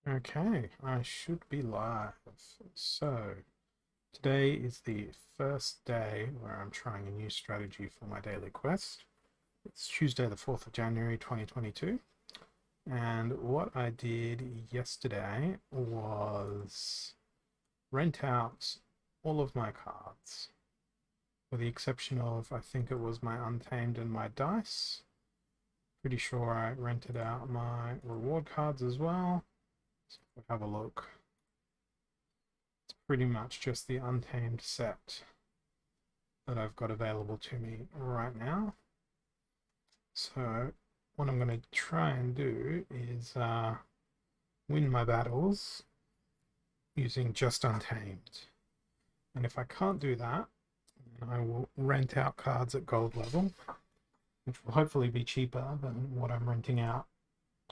Okay, I should be live. So, today is the first day where I'm trying a new strategy for my daily quest. It's Tuesday, the 4th of January 2022. And what I did yesterday was rent out all of my cards, with the exception of, I think it was my Untamed and my dice. Pretty sure I rented out my reward cards as well. So we'll have a look. Pretty much just the Untamed set that I've got available to me right now. So what I'm going to try and do is win my battles using just Untamed. And if I can't do that, then I will rent out cards at gold level, which will hopefully be cheaper than what I'm renting out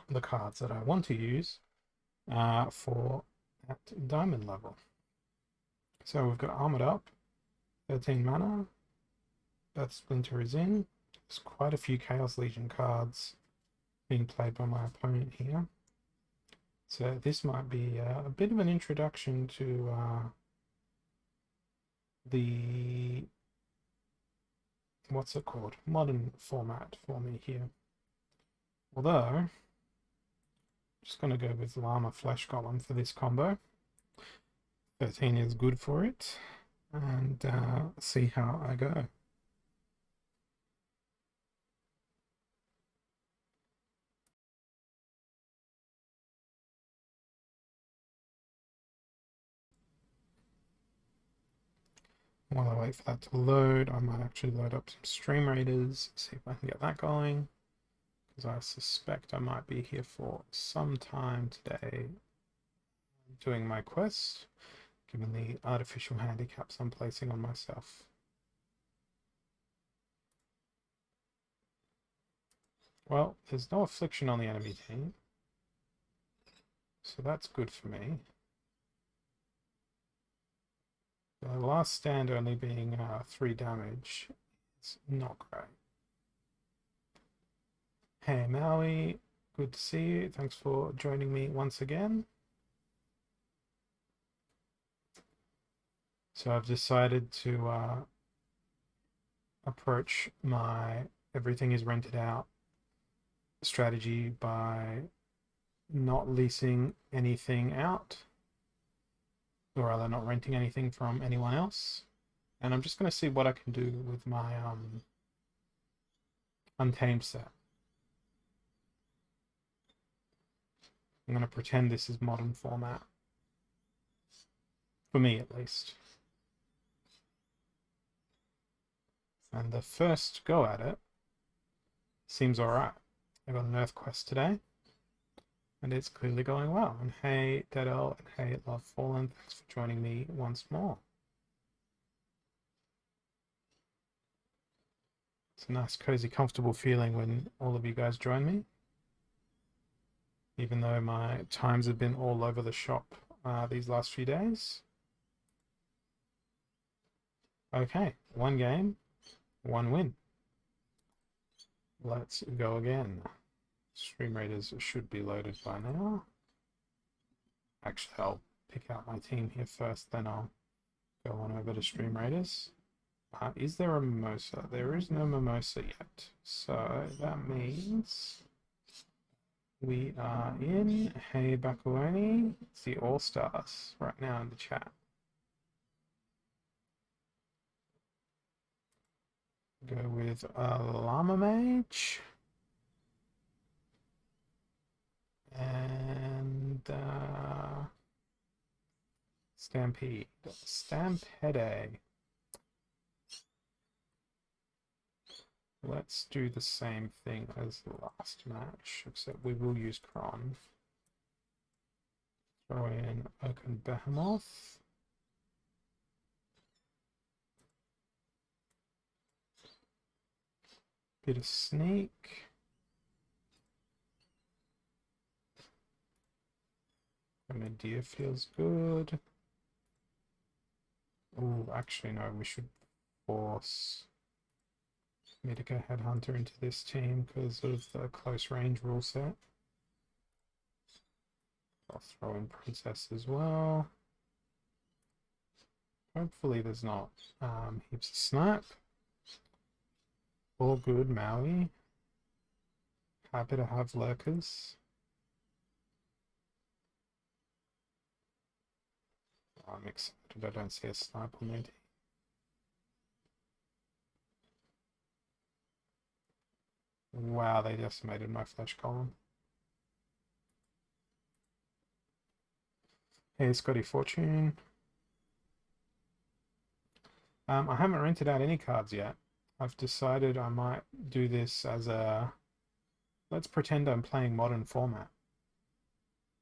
the cards that I want to use for at diamond level. So we've got Armored Up, 13 mana. That Splinter is in. There's quite a few Chaos Legion cards being played by my opponent here. So this might be a bit of an introduction to the, what's it called, modern format for me here. Although, I'm just going to go with Llama Flesh Golem for this combo. 13 is good for it, and see how I go. While I wait for that to load, I might actually load up some Stream Raiders, see if I can get that going, because I suspect I might be here for some time today doing my quest, given the artificial handicaps I'm placing on myself. Well, there's no affliction on the enemy team, so that's good for me. The last stand only being 3 damage is not great. Hey Maui, good to see you. Thanks for joining me once again. So I've decided to approach my everything is rented out strategy by not leasing anything out, or rather not renting anything from anyone else. And I'm just going to see what I can do with my Untamed set. I'm going to pretend this is modern format. For me, at least. And the first go at it seems alright. I got an Earth quest today, and it's clearly going well. And hey, Deadel, and hey, Love Fallen, thanks for joining me once more. It's a nice, cozy, comfortable feeling when all of you guys join me. Even though my times have been all over the shop these last few days. Okay, 1 game, 1 win. Let's go again. Stream Raiders should be loaded by now. Actually, I'll pick out my team here first, then I'll go on over to Stream Raiders. Is there a Mimosa? There is no Mimosa yet. So that means we are in Hey Bakuoni. It's the All-Stars right now in the chat. Go with Llama Mage. And Stampede. Stampede. Let's do the same thing as the last match, except we will use Kron. Throw in Oaken Behemoth. Bit of Sneak. Grenadier feels good. Oh, actually no, we should force Medica Headhunter into this team because of the close range rule set. I'll throw in Princess as well. Hopefully there's not heaps of snipe. All good, Maui. Happy to have lurkers. I'm excited I don't see a snipe on there. Wow, they decimated my flesh column. Hey, Scotty Fortune. I haven't rented out any cards yet. I've decided I might do this as a... Let's pretend I'm playing modern format.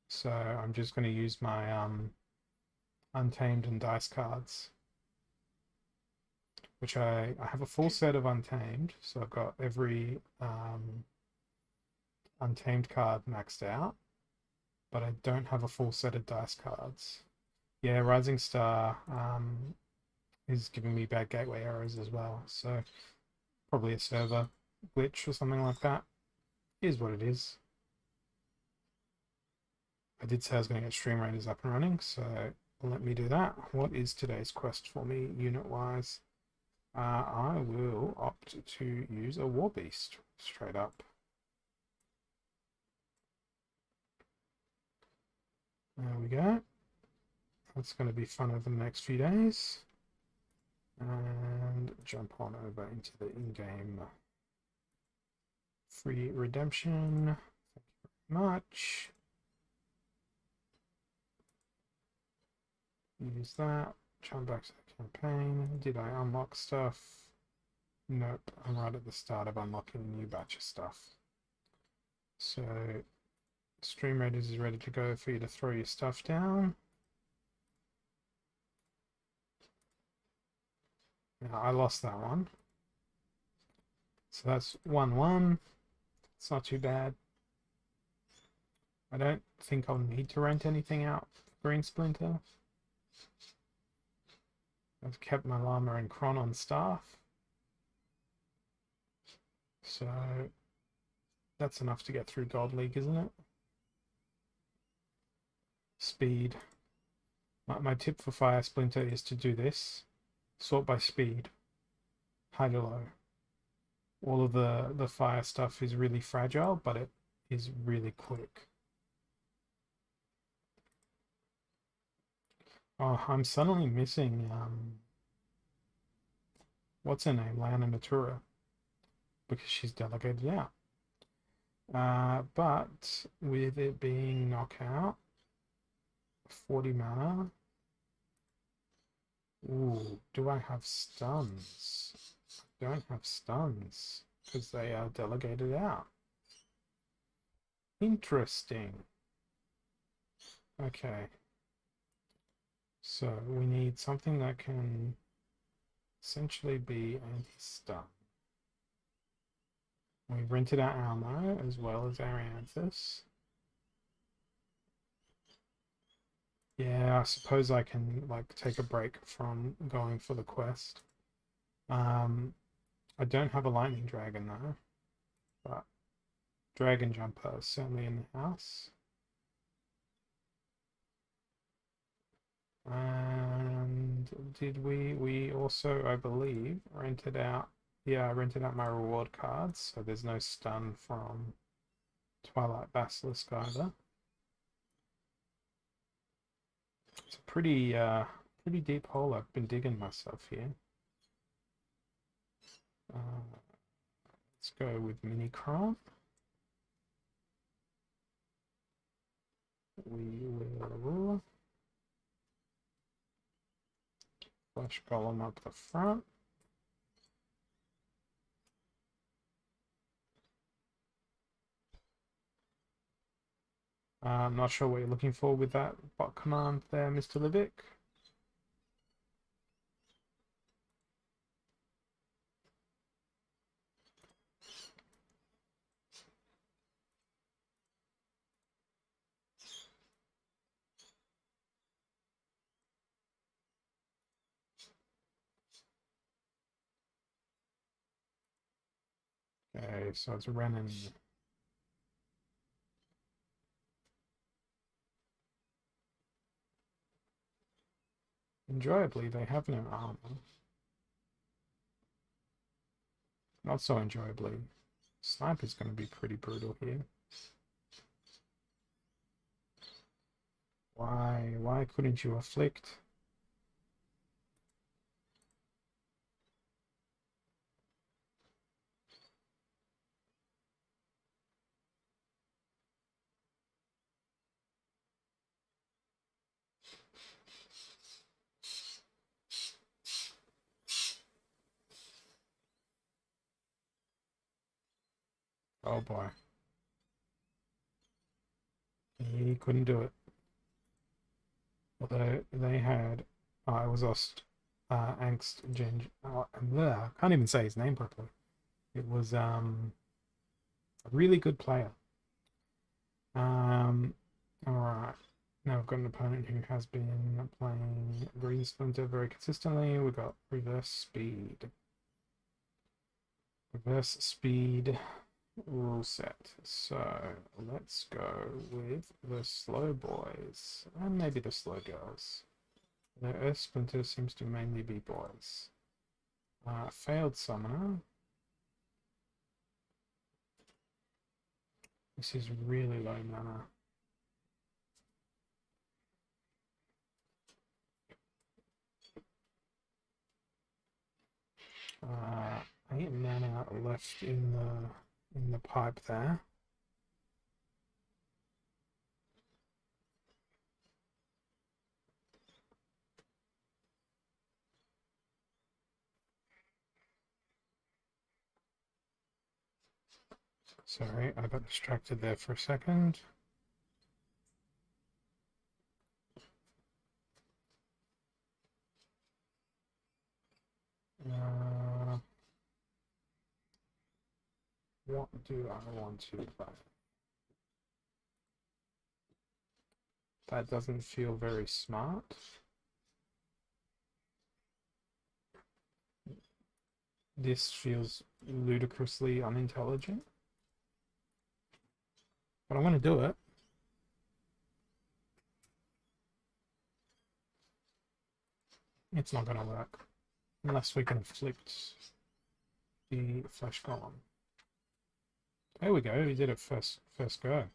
So I'm just going to use my Untamed and Dice cards. Which I have a full set of Untamed. So I've got every Untamed card maxed out. But I don't have a full set of dice cards. Yeah, Rising Star is giving me bad gateway errors as well. So probably a server glitch or something like that. Is what it is. I did say I was going to get Stream Raiders up and running, so let me do that. What is today's quest for me, unit-wise? I will opt to use a War Beast, straight up. There we go. That's going to be fun over the next few days. And jump on over into the in-game free redemption. Thank you very much. Use that. Jump back to the campaign. Did I unlock stuff? Nope. I'm right at the start of unlocking a new batch of stuff. So Stream Raiders is ready to go for you to throw your stuff down. Now I lost that one. So that's 1-1. It's not too bad. I don't think I'll need to rent anything out for Green Splinter. I've kept my llama and Kron on staff. So that's enough to get through Gold League, isn't it? Speed. My tip for Fire Splinter is to do this. Sort by speed. High to low. All of the fire stuff is really fragile, but it is really quick. Oh, I'm suddenly missing what's her name? Lana Natura. Because she's delegated out. But with it being knockout, 40 mana. Ooh, do I have stuns? I don't have stuns because they are delegated out. Interesting. Okay. So we need something that can essentially be anti-stun. We rented out Almo as well as Arianthus. Yeah, I suppose I can like take a break from going for the quest. I don't have a lightning dragon though, but dragon jumper is certainly in the house. And did we also, I believe, rented out, yeah, I rented out my reward cards, so there's no stun from Twilight Basilisk either. It's a pretty deep hole I've been digging myself here. Let's go with Mini Kron. We will flash golem up the front. I'm not sure what you're looking for with that bot command there, Mr. Livick. Okay, so it's running. Enjoyably, they have no armor. Not so enjoyably. Sniper's going to be pretty brutal here. Why? Why couldn't you afflict? Oh boy. He couldn't do it. Although they had, it was Ost, Angst, I can't even say his name properly. It was a really good player. All right. Now we've got an opponent who has been playing Green Splinter very consistently. We've got reverse speed. Reverse speed rule set. So let's go with the slow boys and maybe the slow girls. The Earth Splinter seems to mainly be boys. Failed summoner. This is really low mana. Uh, 8 mana left in the pipe there. Sorry, I got distracted there for a second. What do I want to play? That doesn't feel very smart. This feels ludicrously unintelligent. But I'm going to do it. It's not going to work. Unless we can flip the flesh golem. There we go, we did it first go.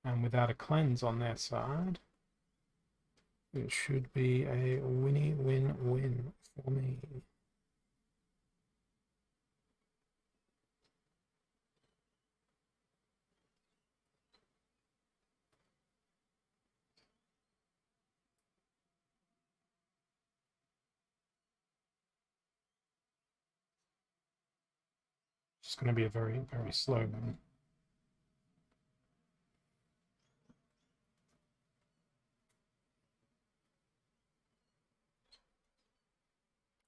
And without a cleanse on their side, it should be a win-win for me. It's going to be a very, very slow one.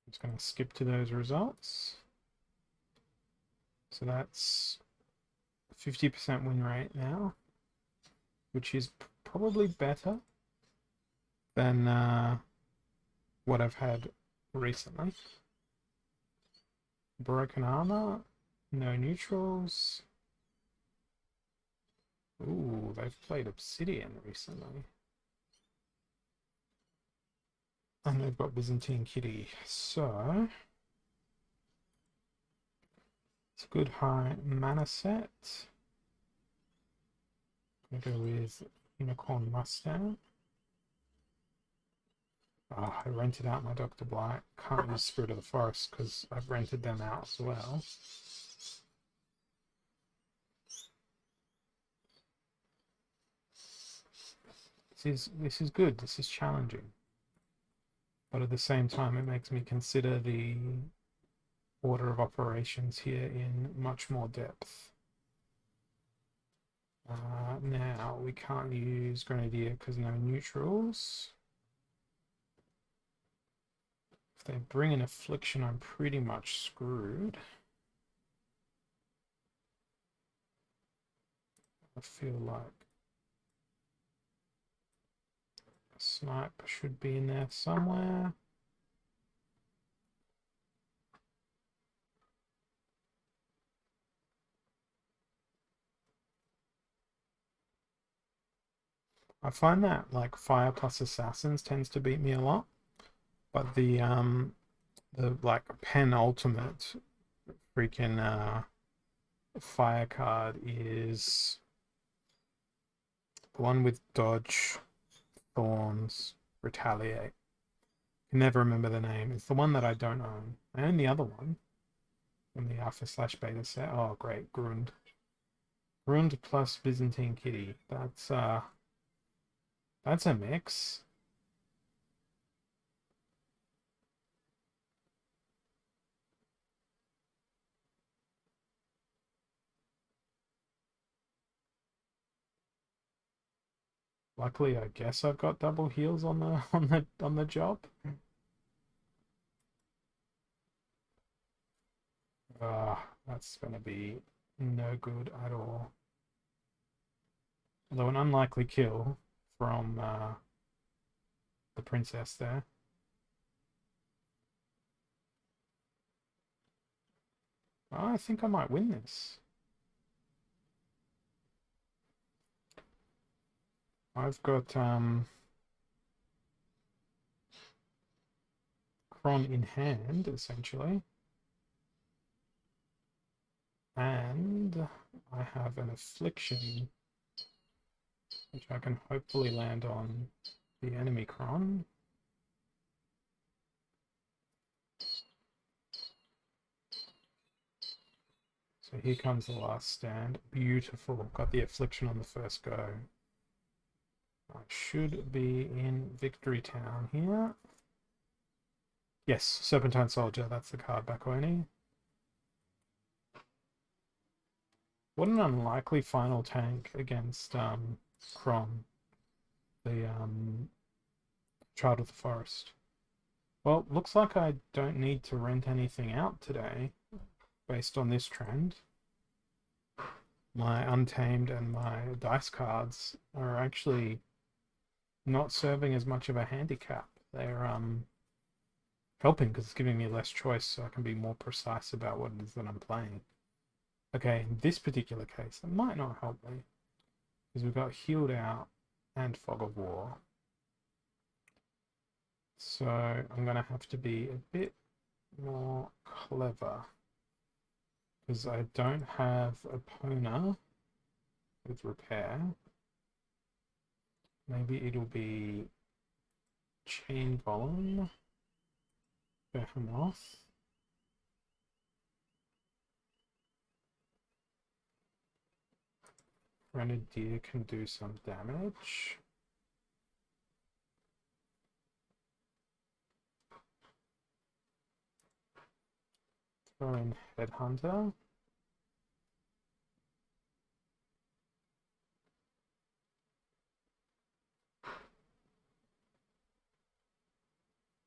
I'm just going to skip to those results. So that's 50% win rate now, which is probably better than what I've had recently. Broken armor, no neutrals. Ooh, they've played Obsidian recently. And they've got Byzantine Kitty. So it's a good high mana set. I'm gonna go with Unicorn Mustang. Oh, I rented out my Dr. Blight. Can't use Spirit of the Forest because I've rented them out as well. This is good. This is challenging. But at the same time, it makes me consider the order of operations here in much more depth. Now, we can't use Grenadier because no neutrals. If they bring an Affliction, I'm pretty much screwed. I feel like a Snipe should be in there somewhere. I find that like fire plus assassins tends to beat me a lot, but the like penultimate freaking fire card is the one with dodge, thorns, retaliate. Can never remember the name. It's the one that I don't own. I own the other one from the alpha slash beta set. Oh great, Grund. Grund plus Byzantine Kitty. That's a mix. Luckily, I guess I've got double heals on the on the job. That's gonna be no good at all. Although an unlikely kill from the princess there. Oh, I think I might win this. I've got Kron in hand, essentially. And I have an affliction, which I can hopefully land on the enemy Kron. So here comes the last stand. Beautiful. Got the affliction on the first go. I should be in Victory Town here. Yes, Serpentine Soldier. That's the card back only. What an unlikely final tank against Kron, the Child of the Forest. Well, looks like I don't need to rent anything out today based on this trend. My Untamed and my dice cards are actually not serving as much of a handicap. They're helping because it's giving me less choice so I can be more precise about what it is that I'm playing. Okay, in this particular case, it might not help me because we've got Healed Out and Fog of War. So I'm going to have to be a bit more clever because I don't have a Pona with repair. Maybe it'll be Chain Golem, Behemoth. Grenadier can do some damage. Throw in Headhunter.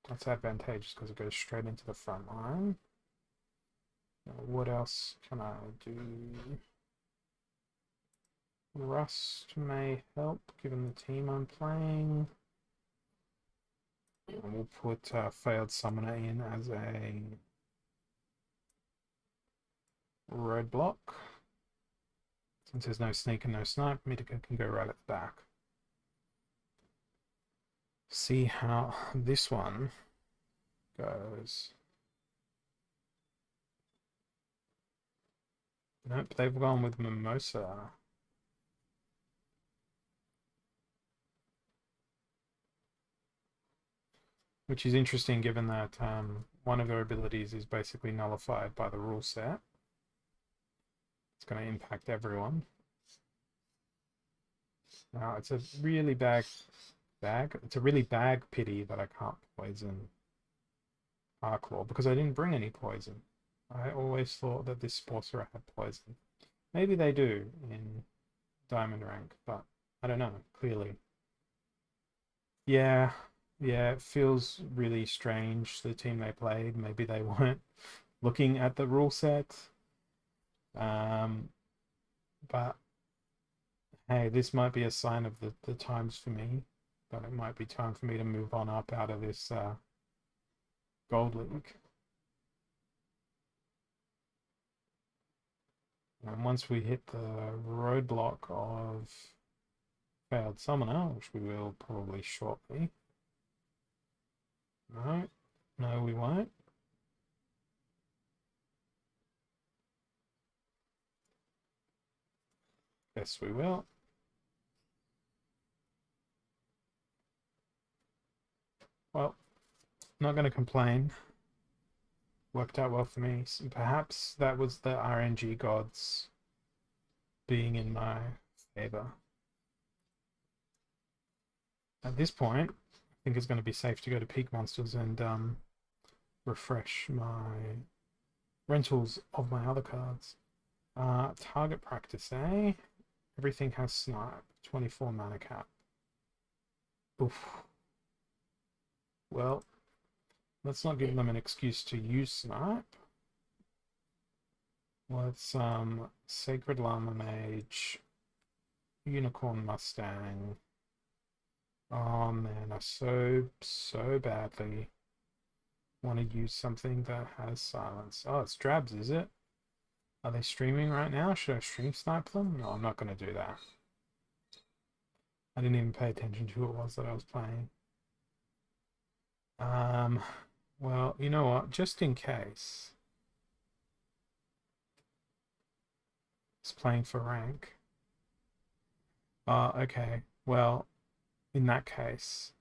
That's advantageous because it goes straight into the front line. Now, what else can I do? Rust may help given the team I'm playing. And we'll put Failed Summoner in as a roadblock. Since there's no sneak and no snipe, Mitika can go right at the back. See how this one goes. Nope, they've gone with Mimosa. Which is interesting given that one of their abilities is basically nullified by the rule set. It's going to impact everyone. Now, it's a really it's a really bag pity that I can't poison Arclaw because I didn't bring any poison. I always thought that this sorcerer had poison. Maybe they do in Diamond rank, but I don't know, clearly. Yeah, yeah, it feels really strange, the team they played. Maybe they weren't looking at the rule set. But hey, this might be a sign of the times for me. But it might be time for me to move on up out of this Gold League. And once we hit the roadblock of failed summoner, which we will probably shortly. No, no, we won't. Yes, we will. Well, not going to complain. Worked out well for me. So perhaps that was the RNG gods being in my favor. At this point, I think it's going to be safe to go to Peak Monsters and refresh my rentals of my other cards. Target practice, eh? Everything has snipe. 24 mana cap. Oof. Well, let's not give them an excuse to use snipe. Let's Sacred Llama Mage, Unicorn Mustang. Oh man, I so badly want to use something that has silence. Oh, it's Drabs, is it? Are they streaming right now? Should I stream snipe them? No, I'm not going to do that. I didn't even pay attention to who it was that I was playing. Well, you know what? Just in case. It's playing for rank. Okay. Well, in that case,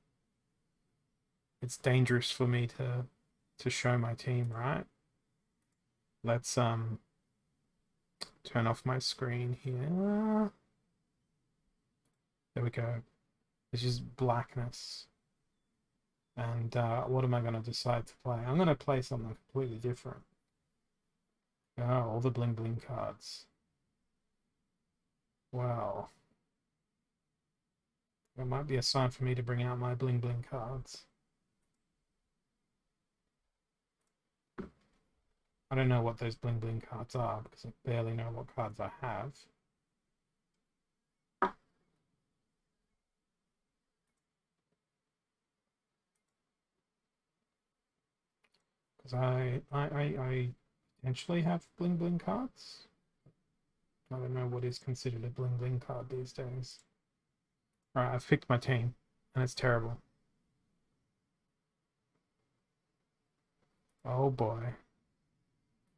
it's dangerous for me to show my team, right? Let's turn off my screen here. There we go. It's just blackness. And what am I going to decide to play? I'm going to play something completely different. Oh, all the bling bling cards. Wow. It might be a sign for me to bring out my bling bling cards. I don't know what those bling bling cards are because I barely know what cards I have. Because I potentially have bling bling cards. I don't know what is considered a bling bling card these days. Alright, I've picked my team, and it's terrible. Oh boy.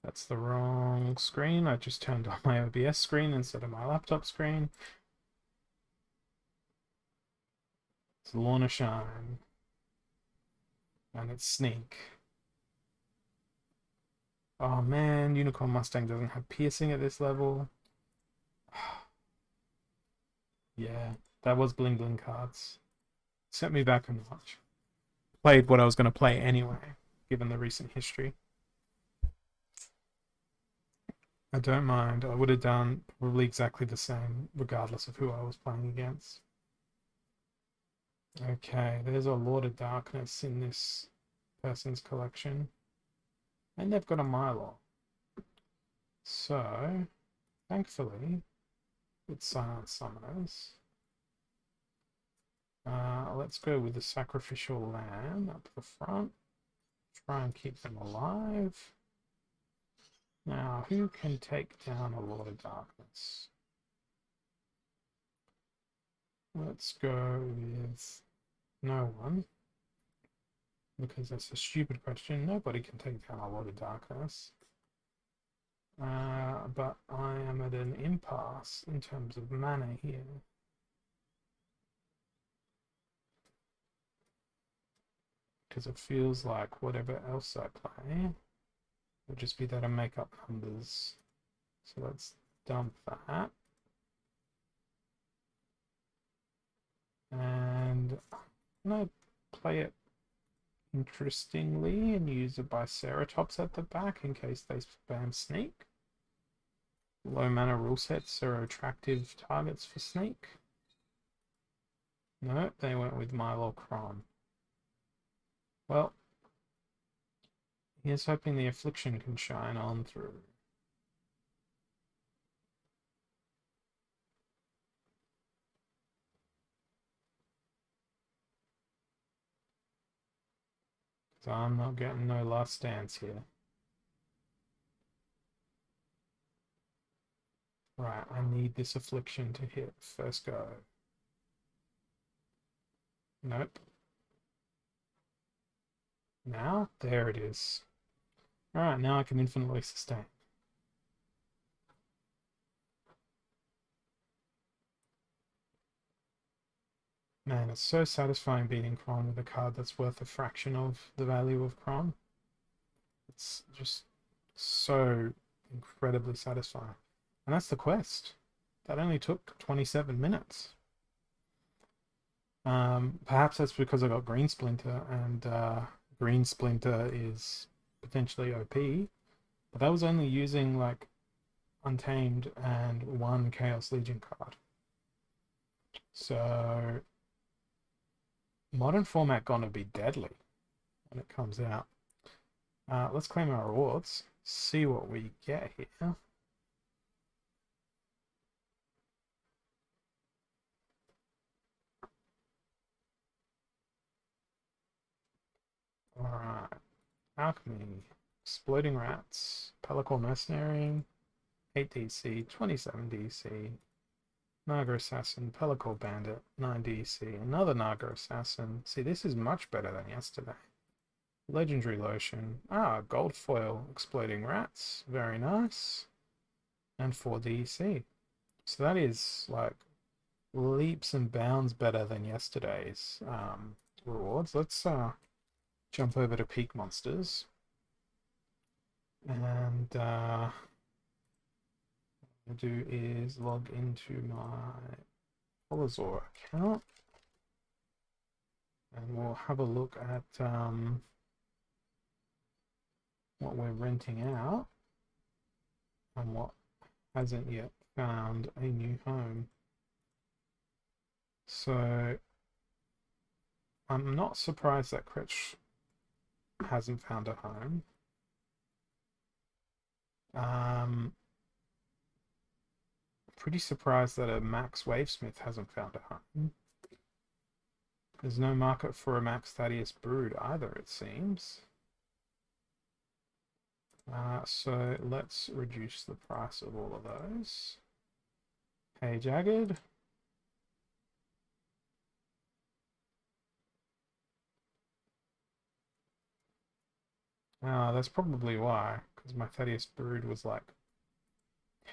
That's the wrong screen. I just turned on my OBS screen instead of my laptop screen. It's Lorna Shine. And it's Sneak. Oh man, Unicorn Mustang doesn't have piercing at this level. Yeah, that was bling bling cards. Set me back a notch. Played what I was going to play anyway, given the recent history. I don't mind. I would have done probably exactly the same, regardless of who I was playing against. Okay, there's a Lord of Darkness in this person's collection. And they've got a Milo. So, thankfully, it's Silent Summoners. Let's go with the Sacrificial Lamb up the front. Try and keep them alive. Now, who can take down a Lord of Darkness? Let's go with no one. Because that's a stupid question. Nobody can take down a Lord of Darkness. But I am at an impasse in terms of mana here. Because it feels like whatever else I play will just be there to make up numbers. So let's dump that. And I'm going to play it interestingly and use a Biceratops at the back in case they spam Sneak. Low mana rule sets are attractive targets for Sneak. No, they went with Milocron. Well, here's hoping the Affliction can shine on through. So I'm not getting no last dance here. Right, I need this Affliction to hit first go. Nope. Now, there it is. Alright, now I can infinitely sustain. Man, it's so satisfying beating Kron with a card that's worth a fraction of the value of Kron. It's just so incredibly satisfying. And that's the quest. That only took 27 minutes. Perhaps that's because I got Green Splinter, and Green Splinter is potentially OP, but that was only using like Untamed and one Chaos Legion card. So modern format gonna be deadly when it comes out. Let's claim our rewards, see what we get here. Alright, Alchemy, Exploding Rats, Pellicle Mercenary, 8 DC, 27 DC, Naga Assassin, Pellicle Bandit, 9 DC, another Naga Assassin. See, this is much better than yesterday. Legendary Lotion. Gold Foil, Exploding Rats. Very nice. And 4 DC. So that is like leaps and bounds better than yesterday's rewards. Let's jump over to Peak Monsters. And what I'll do is log into my Polazor account. And we'll have a look at what we're renting out and what hasn't yet found a new home. So I'm not surprised that Cretch hasn't found a home. Pretty surprised that a Max Wavesmith hasn't found a home. There's no market for a Max Thaddeus Brood either, it seems. So let's reduce the price of all of those. Hey, Jagged. That's probably why, because my Thaddeus Brood was like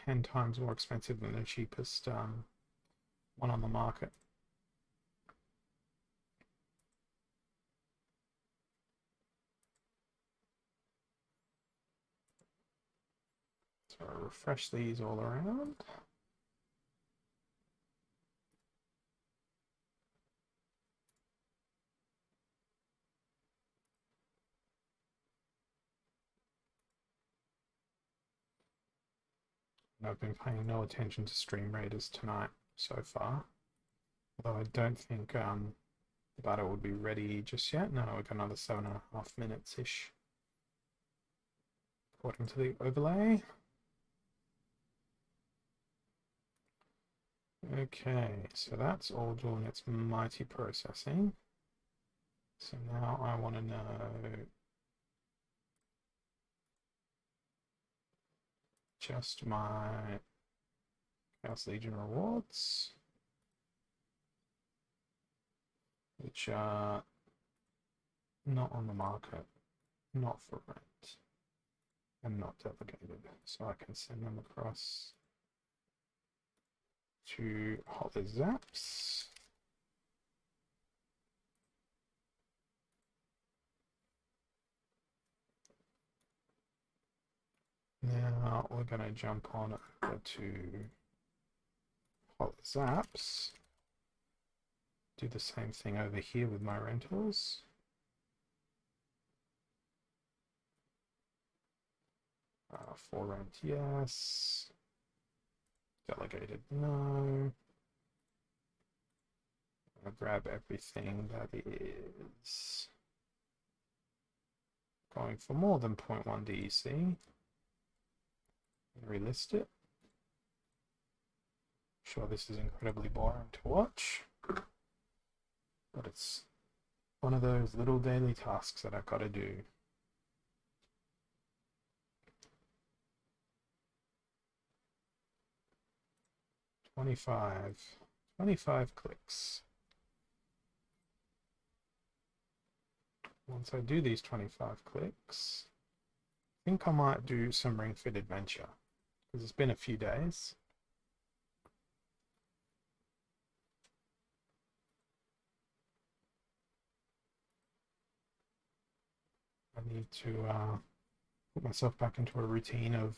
10 times more expensive than the cheapest one on the market. So I'll refresh these all around. I've been paying no attention to Stream Raiders tonight so far. Although I don't think the battle would be ready just yet. No, we've got another 7.5 minutes-ish. According to the overlay. Okay, so that's all doing its mighty processing. So now I want to know just my Chaos Legion rewards, which are not on the market, not for rent, and not delegated. So I can send them across to Holler Zaps. Now we're going to jump on over to Holler Zaps. Do the same thing over here with my rentals. For rent, yes. Delegated, no. I'll grab everything that is going for more than 0.1 DEC and relist it. Sure, this is incredibly boring to watch, but it's one of those little daily tasks that I've got to do. Twenty-five clicks. once I do these 25 clicks, I think I might do some Ring Fit Adventure because it's been a few days. I need to put myself back into a routine of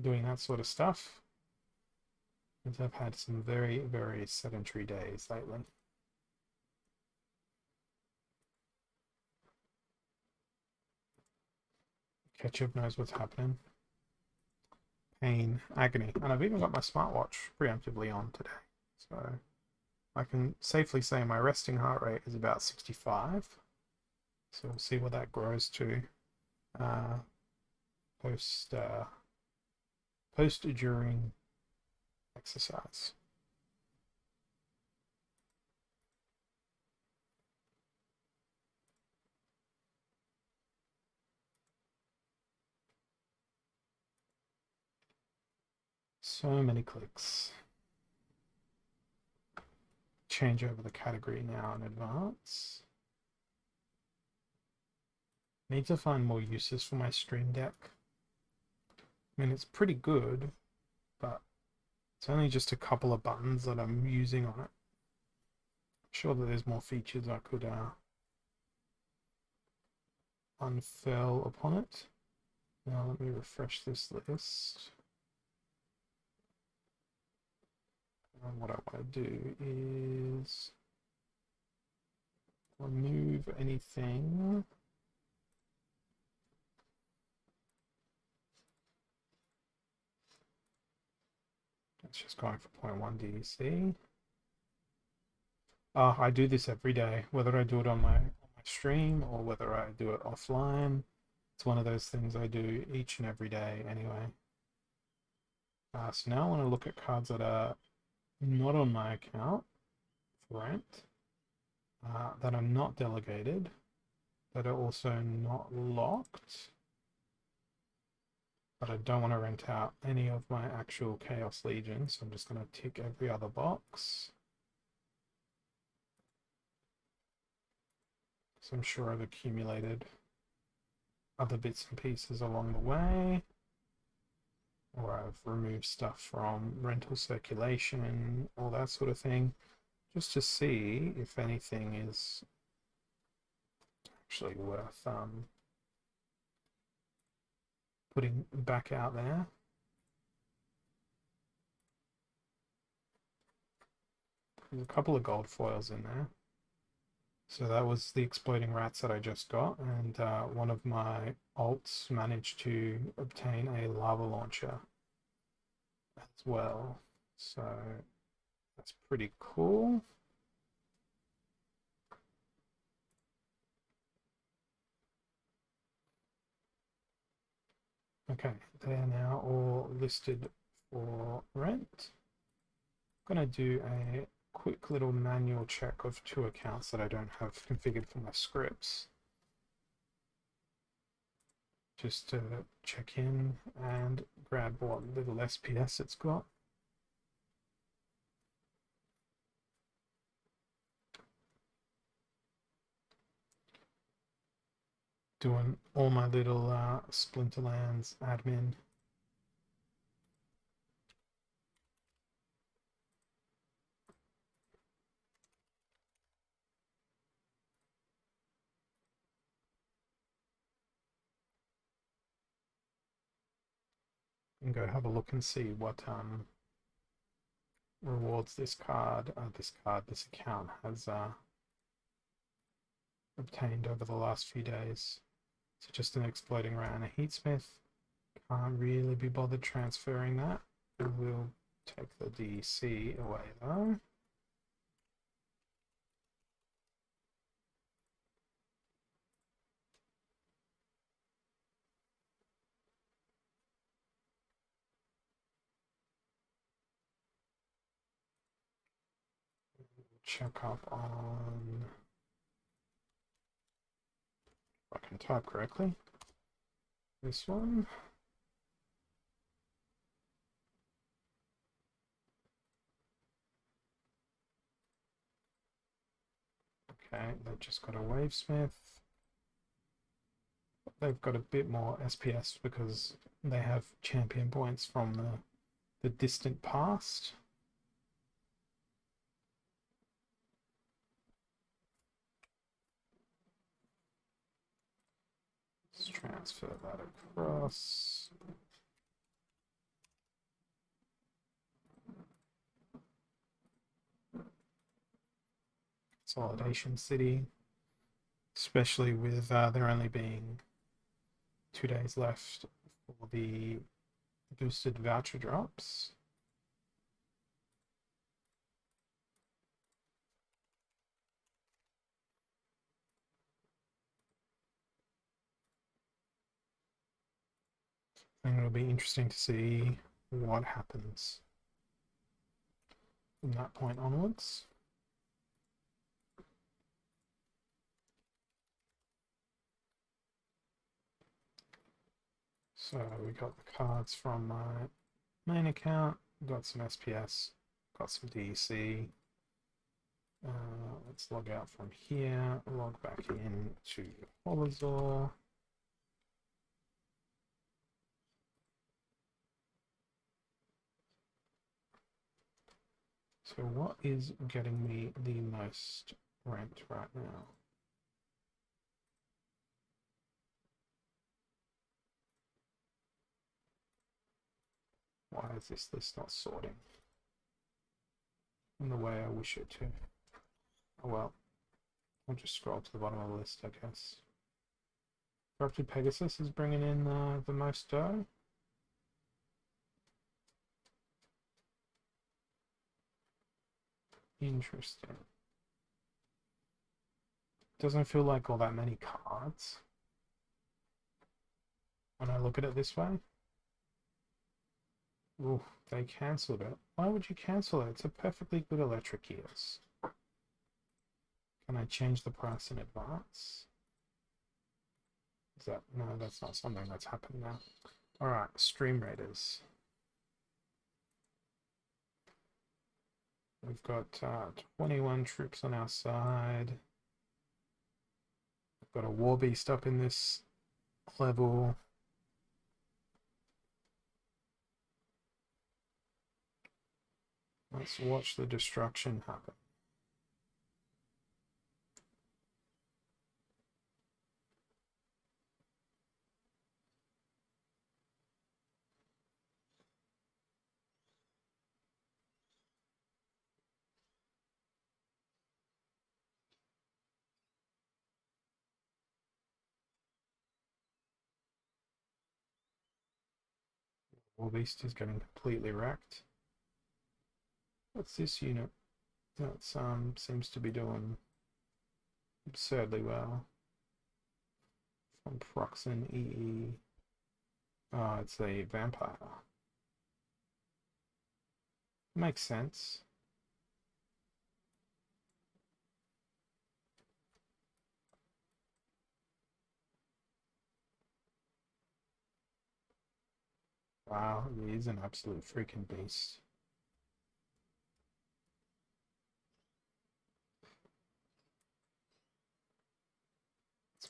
doing that sort of stuff. Because I've had some very, very sedentary days lately. Ketchup knows what's happening. Pain, agony. And I've even got my smartwatch preemptively on today. So I can safely say my resting heart rate is about 65. So we'll see what that grows to post during exercise. So many clicks. Change over the category now in advance. Need to find more uses for my Stream Deck. I mean, it's pretty good, but it's only just a couple of buttons that I'm using on it. I'm sure that there's more features I could unfurl upon it. Now let me refresh this list. And what I want to do is remove anything. It's just going for 0.1 DEC. I do this every day, whether I do it on my stream or whether I do it offline. It's one of those things I do each and every day anyway. So now I want to look at cards that are not on my account for rent, that are not delegated, that are also not locked, but I don't want to rent out any of my actual Chaos Legion, so I'm just going to tick every other box. So I'm sure I've accumulated other bits and pieces along the way, or I've removed stuff from rental circulation, all that sort of thing, just to see if anything is actually worth putting back out there. There's a couple of gold foils in there. So that was the exploding rats that I just got, and one of my alts managed to obtain a lava launcher as well. So that's pretty cool. Okay, they are now all listed for rent. I'm going to do a quick little manual check of 2 accounts that I don't have configured for my scripts. Just to check in and grab what little SPS it's got. Doing all my little Splinterlands admin. And go have a look and see what rewards this account has obtained over the last few days. So just an exploding rat and a heatsmith. Can't really be bothered transferring that. We'll take the DC away though. Check up on, if I can type correctly, this one. Okay, they've just got a Wavesmith. They've got a bit more SPS because they have champion points from the distant past. Let's transfer that across. Consolidation City, especially with there only being 2 days left for the boosted voucher drops. And it'll be interesting to see what happens from that point onwards. So we got the cards from my main account, got some SPS, got some DEC. Let's log out from here, log back in to Holazor. So what is getting me the most rent right now? Why is this list not sorting in the way I wish it to? Oh well, I'll just scroll to the bottom of the list, I guess. Corrupted Pegasus is bringing in the most dough. Interesting. Doesn't feel like all that many cards when I look at it this way. Ooh, they cancelled it. Why would you cancel it? It's a perfectly good electric ears. Can I change the price in advance? Is that... No, that's not something that's happened now. Alright, Stream Raiders. We've got 21 troops on our side. We've got a War Beast up in this level. Let's watch the destruction happen. War Beast is getting completely wrecked. What's this unit? That seems to be doing absurdly well. From Proxen EE. Oh, it's a vampire. Makes sense. Wow, he is an absolute freaking beast.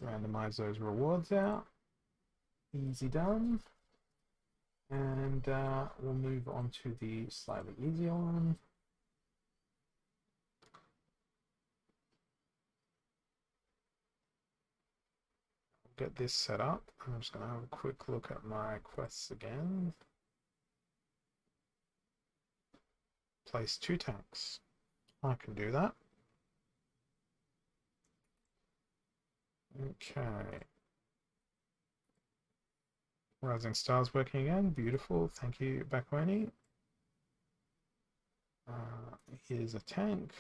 Let's randomize those rewards out. Easy done. And we'll move on to the slightly easier one. Get this set up. I'm just going to have a quick look at my quests again. Place 2 tanks. I can do that. Okay. Rising Stars working again. Beautiful. Thank you, Bakoni. Here's a tank.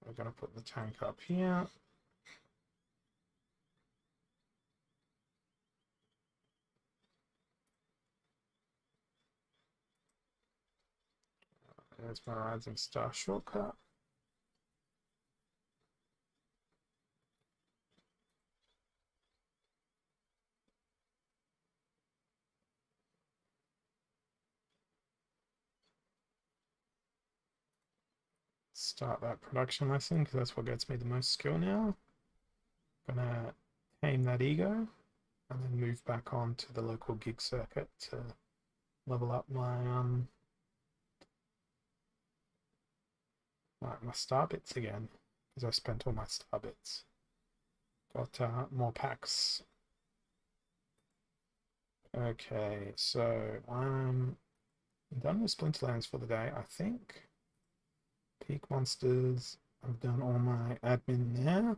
We're going to put the tank up here. There's my Rising Star shortcut. start that production lesson because that's what gets me the most skill now. Gonna tame that ego and then move back on to the local gig circuit to level up my star bits again because I spent all my star bits. Got more packs. Okay, so I'm done with Splinterlands for the day, I think. Peak monsters. I've done all my admin there.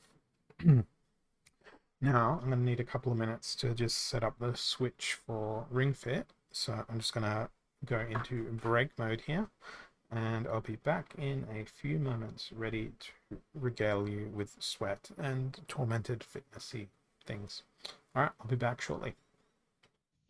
Now I'm going to need a couple of minutes to just set up the switch for Ring Fit. So I'm just going to go into break mode here, and I'll be back in a few moments ready to regale you with sweat and tormented fitnessy things. Alright, I'll be back shortly.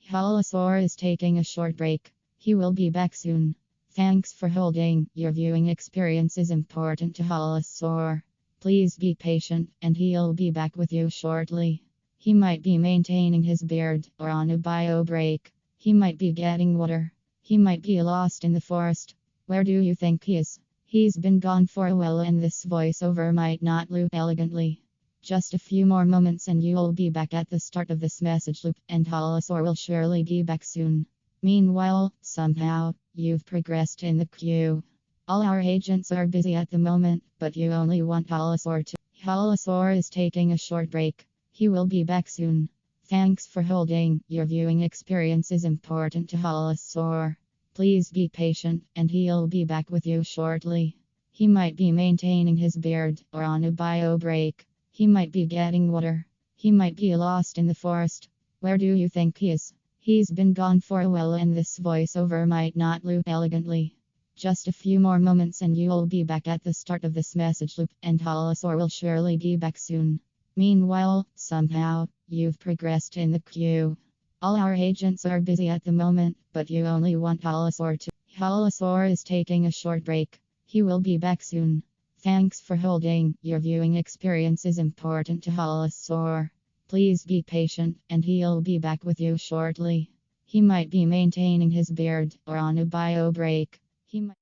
Holosaur is taking a short break. He will be back soon. Thanks for holding. Your viewing experience is important to Holosaur. Please be patient, and he'll be back with you shortly. He might be maintaining his beard or on a bio break. He might be getting water. He might be lost in the forest. Where do you think he is? He's been gone for a while, and this voiceover might not loop elegantly. Just a few more moments and you'll be back at the start of this message loop, and Holosaur will surely be back soon. Meanwhile, somehow, you've progressed in the queue. All our agents are busy at the moment, but you only want Holosaur to. Holosaur is taking a short break. He will be back soon. Thanks for holding. Your viewing experience is important to Holosaur. Please be patient, and he'll be back with you shortly. He might be maintaining his beard or on a bio break. He might be getting water. He might be lost in the forest. Where do you think he is? He's been gone for a while, and this voiceover might not loop elegantly. Just a few more moments and you'll be back at the start of this message loop, and Holosaur will surely be back soon. Meanwhile, somehow, you've progressed in the queue. All our agents are busy at the moment, but you only want Holosaur to. Holosaur is taking a short break. He will be back soon. Thanks for holding. Your viewing experience is important to Holosaur. Please be patient, and he'll be back with you shortly. He might be maintaining his beard or on a bio break. He might.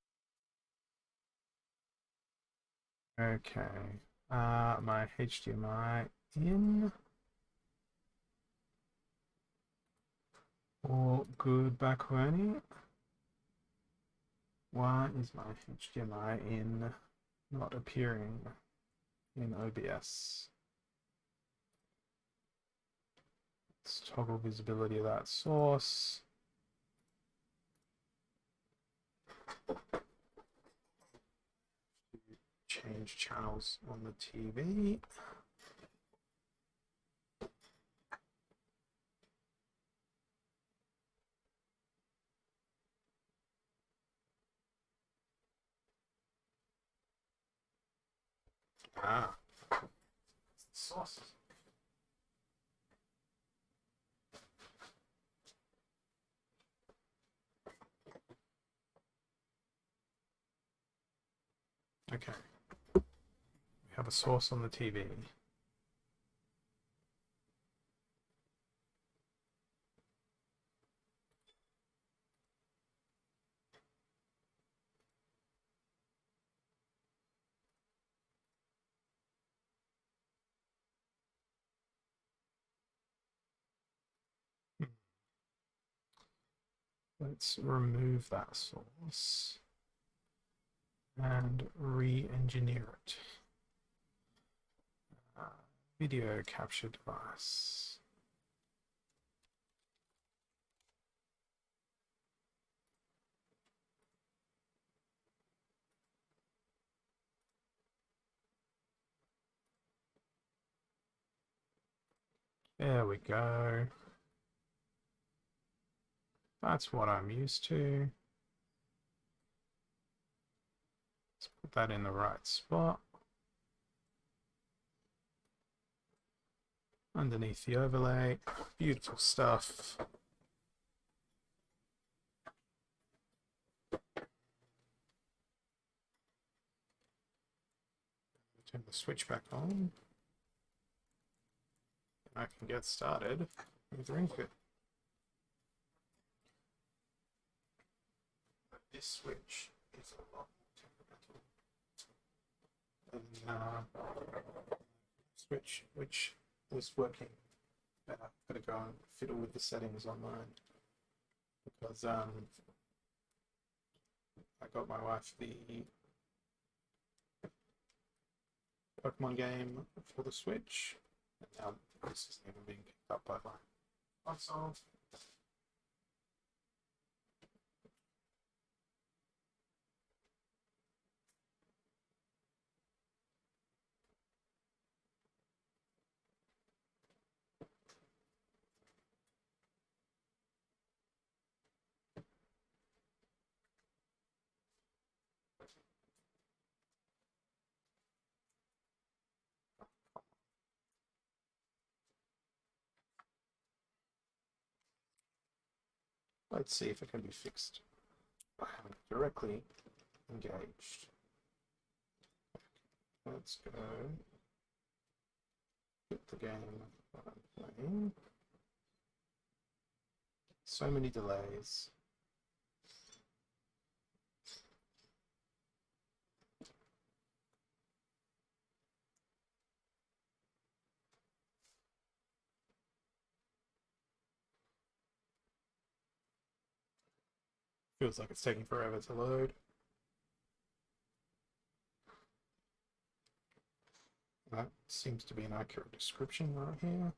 Okay. My HDMI in. All good, Bakwani. Why is my HDMI in not appearing in OBS? Let's toggle visibility of that source. Change channels on the TV. Sauce. Okay. We have a source on the TV. Let's remove that source and re-engineer it. Video capture device. There we go. That's what I'm used to. Let's put that in the right spot. Underneath the overlay. Beautiful stuff. Turn the switch back on. I can get started with Ring Fit. But this switch is a lot more temperamental Switch, which was working better. I've got to go and fiddle with the settings online because I got my wife the Pokemon game for the Switch, and now this isn't even being picked up by my console. Let's see if it can be fixed by having directly engaged. Let's go get the game that I'm playing. So many delays. Feels like it's taking forever to load. That seems to be an accurate description right here.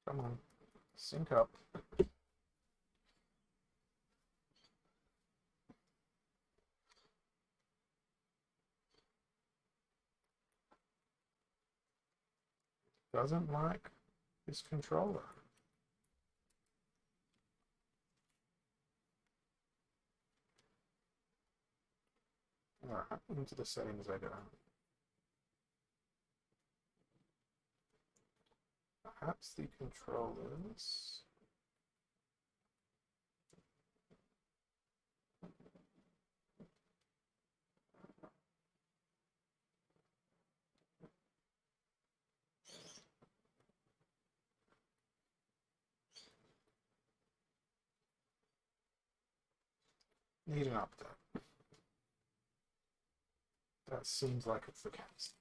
Come on, sync up. Doesn't like this controller. Alright, into the settings I go. Perhaps the controllers. Need an update. That seems like it's the case.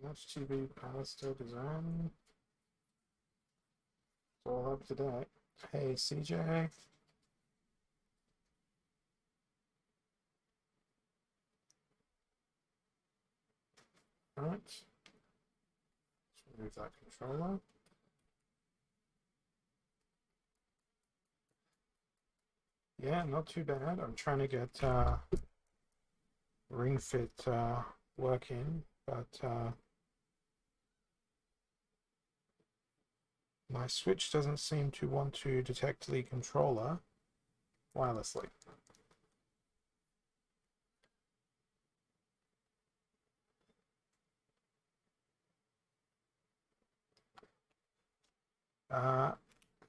HTV power still design. It's all up to date. Hey CJ. Right. Let's remove that controller. Yeah, not too bad. I'm trying to get Ring Fit working, but my Switch doesn't seem to want to detect the controller wirelessly.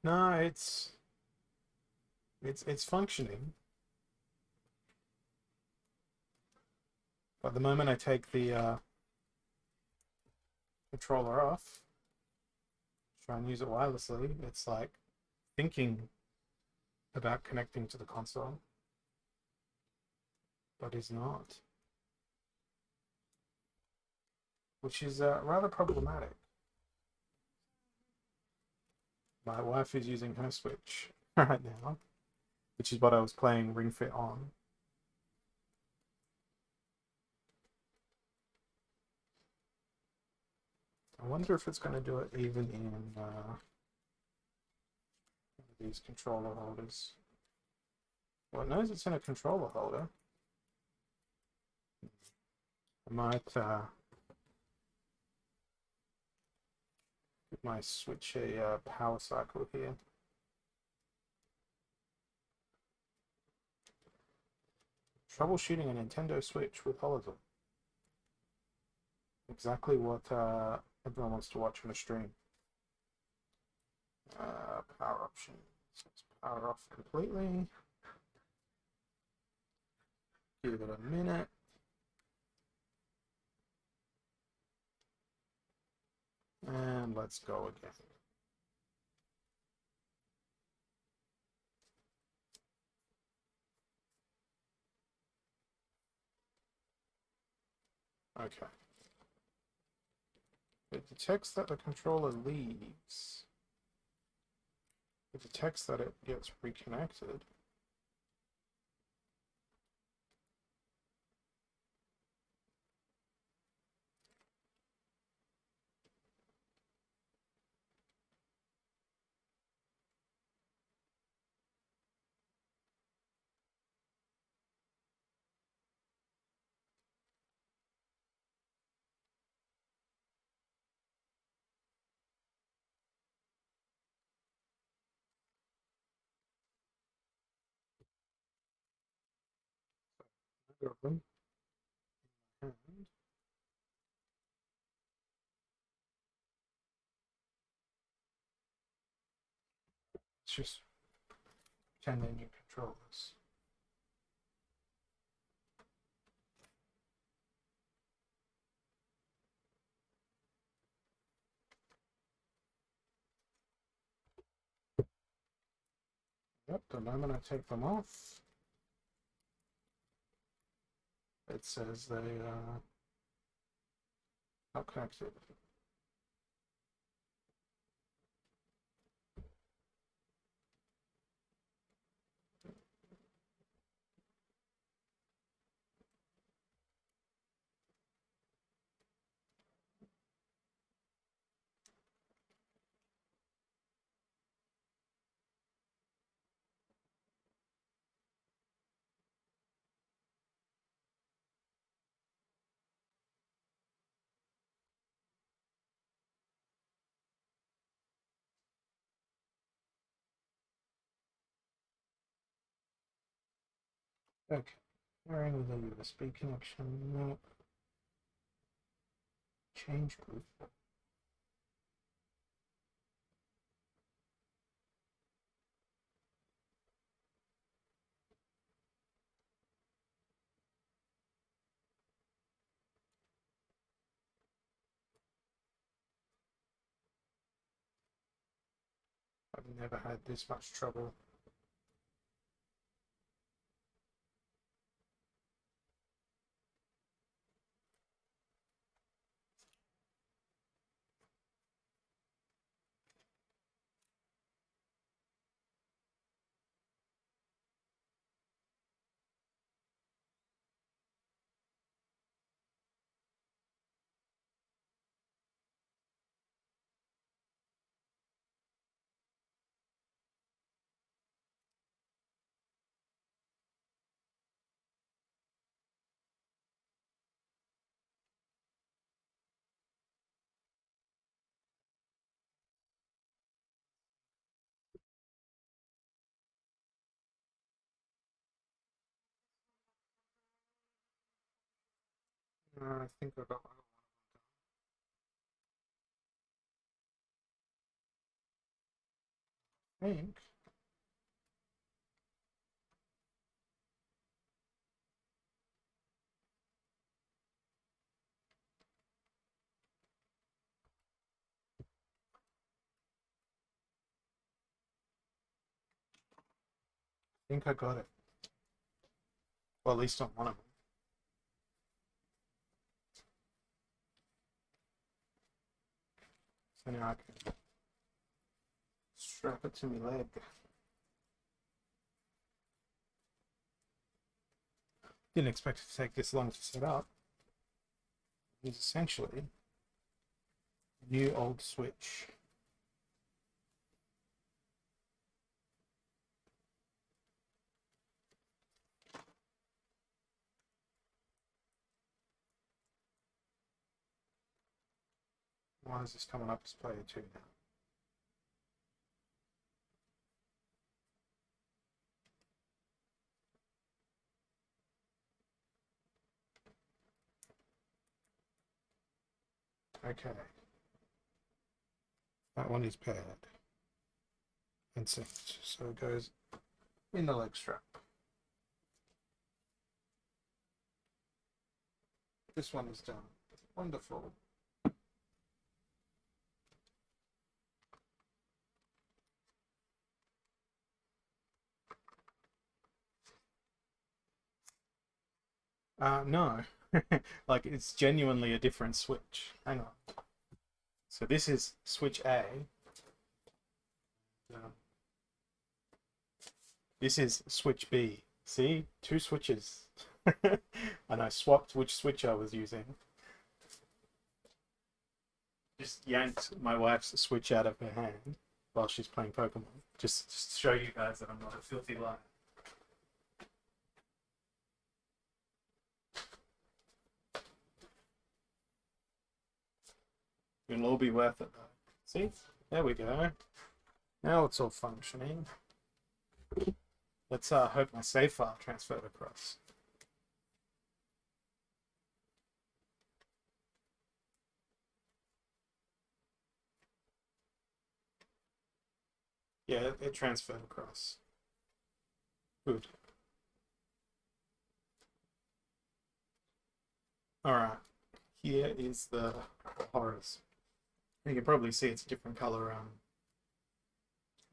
No, it's functioning. But the moment I take the controller off, try and use it wirelessly, it's like thinking about connecting to the console, but is not, which is rather problematic. My wife is using her Switch right now, which is what I was playing Ring Fit on. I wonder if it's going to do it even in these controller holders. Well, it knows it's in a controller holder. I might give my Switch a power cycle here. Troubleshooting a Nintendo Switch with Holodeck. Exactly what everyone wants to watch on a stream. Power options. Let's power off completely. Give it a minute. And let's go again. Okay. It detects that the controller leaves. It detects that it gets reconnected. And it's just pretending you control this. Yep, the moment I take them off, it says they are not connected. Okay, pairing with a USB connection. No. Change group. I've never had this much trouble. I think I got one. I think I got it. Well, at least on one of them. So now I can strap it to my leg. Didn't expect it to take this long to set up. It's essentially a new old switch. Why is this coming up as player 2 now? Okay, that one is paired and synced, so it goes in the leg strap. This one is done. Wonderful. No. Like, it's genuinely a different switch. Hang on. So this is switch A. This is switch B. See? Two switches. And I swapped which switch I was using. Just yanked my wife's switch out of her hand while she's playing Pokemon. Just to show you guys that I'm not a filthy liar. It'll all be worth it though. See? There we go. Now it's all functioning. Let's hope my save file transferred across. Yeah, it transferred across. Good. Alright. Here is the horrors. You can probably see it's a different color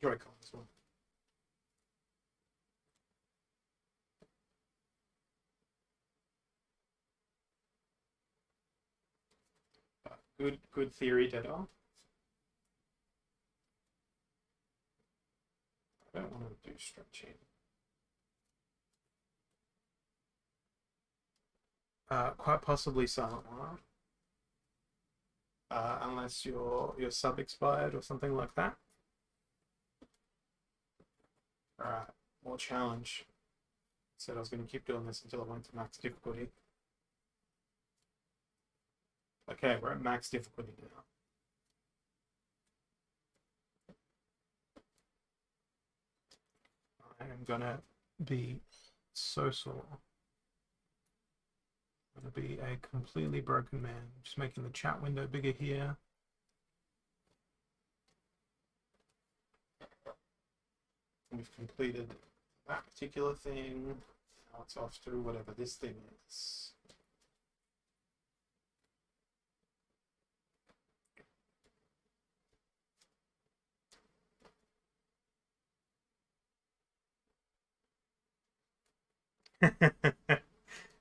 Joy-Con as well. Good theory, Dedo. I don't want to do stretching. Quite possibly Silent Wild. Unless your sub expired or something like that. Alright, more challenge. Said I was going to keep doing this until I went to max difficulty. Okay, we're at max difficulty now. I am gonna be so sore. I'm gonna be a completely broken man. Just making the chat window bigger here. We've completed that particular thing. Now it's off to whatever this thing is.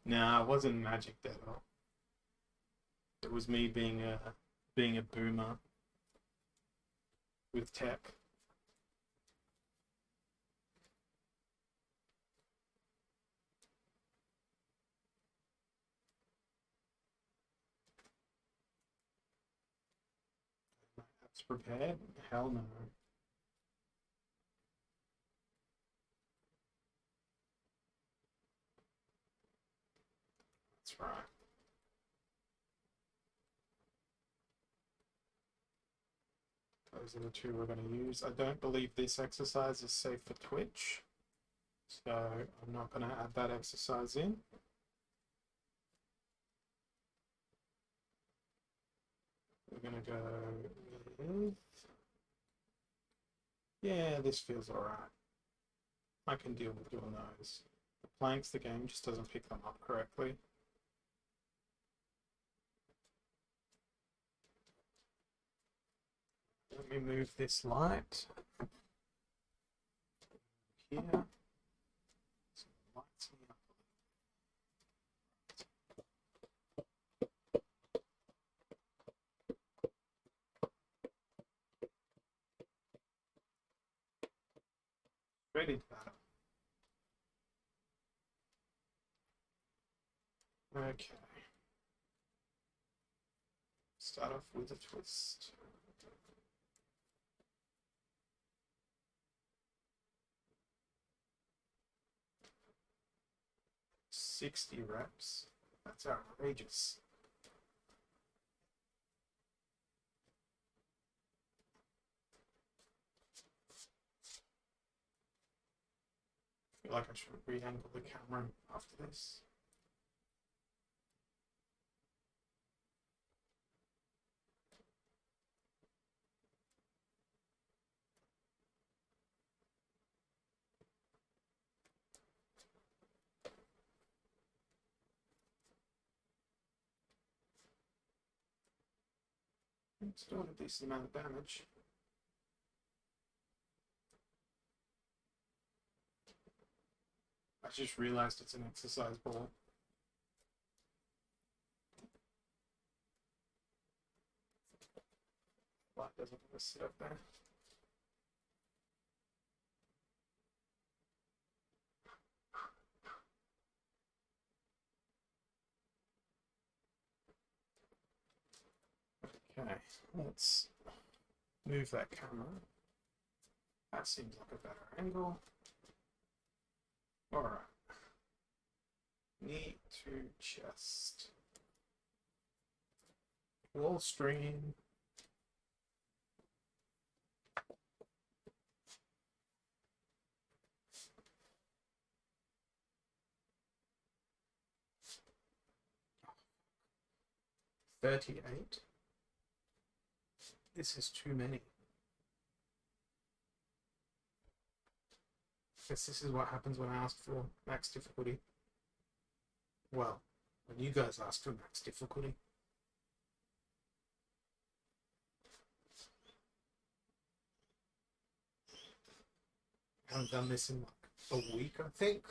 Nah, it wasn't magic at all. It was me being a boomer with tech. That's prepared? Hell no. That's right. Those are the two we're going to use. I don't believe this exercise is safe for Twitch, so I'm not going to add that exercise in. We're going to go with... Yeah, this feels alright. I can deal with doing those. The planks, the game just doesn't pick them up correctly. Let me move this light here. Some lights in the straight into that. Okay. Start off with a twist. 60 reps. That's outrageous. I feel like I should re-angle the camera after this. It's doing a decent amount of damage. I just realized it's an exercise ball. Light doesn't want to sit up there. Okay, let's move that camera. That seems like a better angle. Alright. Knee to chest. Wall stream. $38. This is too many. Guess this is what happens when I ask for max difficulty. Well, when you guys ask for max difficulty. I haven't done this in like a week, I think.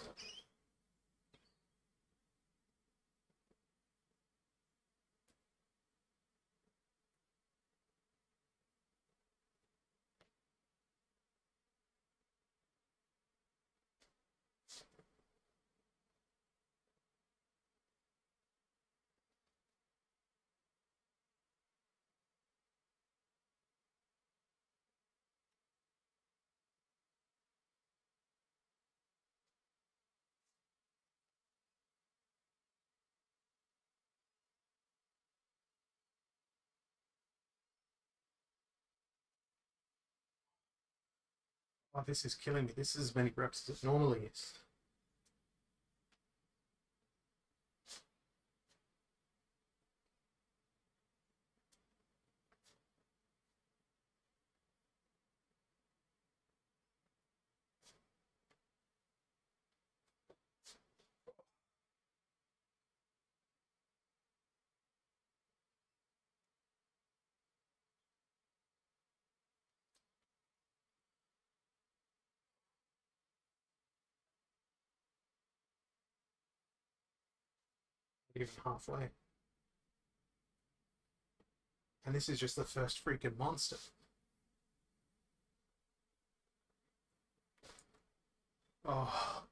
Oh, this is killing me. This is as many reps as it normally is. Even halfway. And this is just the first freaking monster. Oh.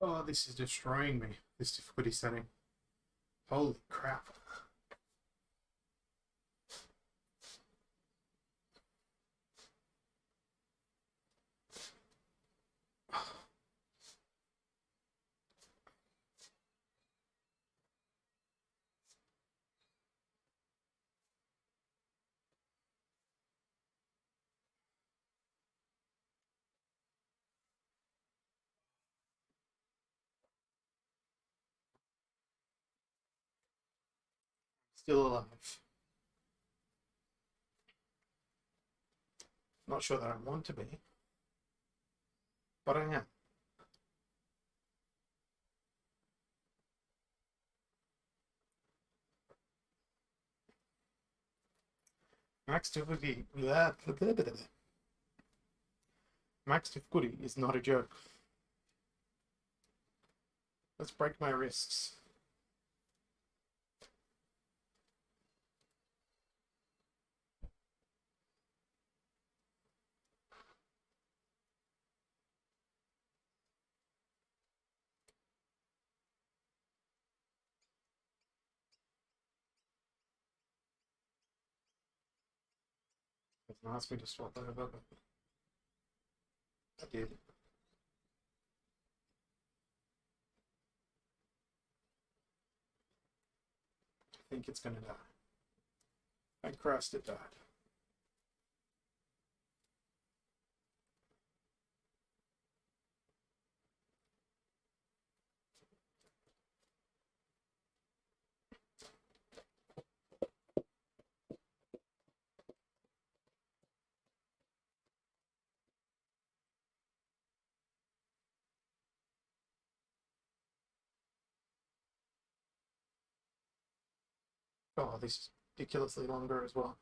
Oh, this is destroying me, this difficulty setting. Holy crap. Still alive. Not sure that I want to be, but I am. Max difficulty. Max difficulty is not a joke. Let's break my wrists. Doesn't ask me to swap over, but I did. I think it's gonna die. Thank Christ it died. Oh, this is ridiculously longer as well.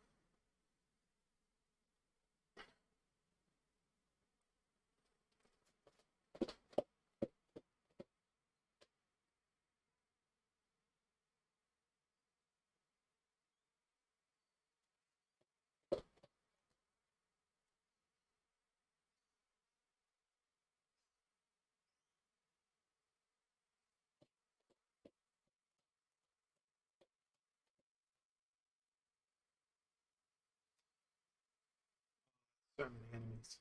So many enemies.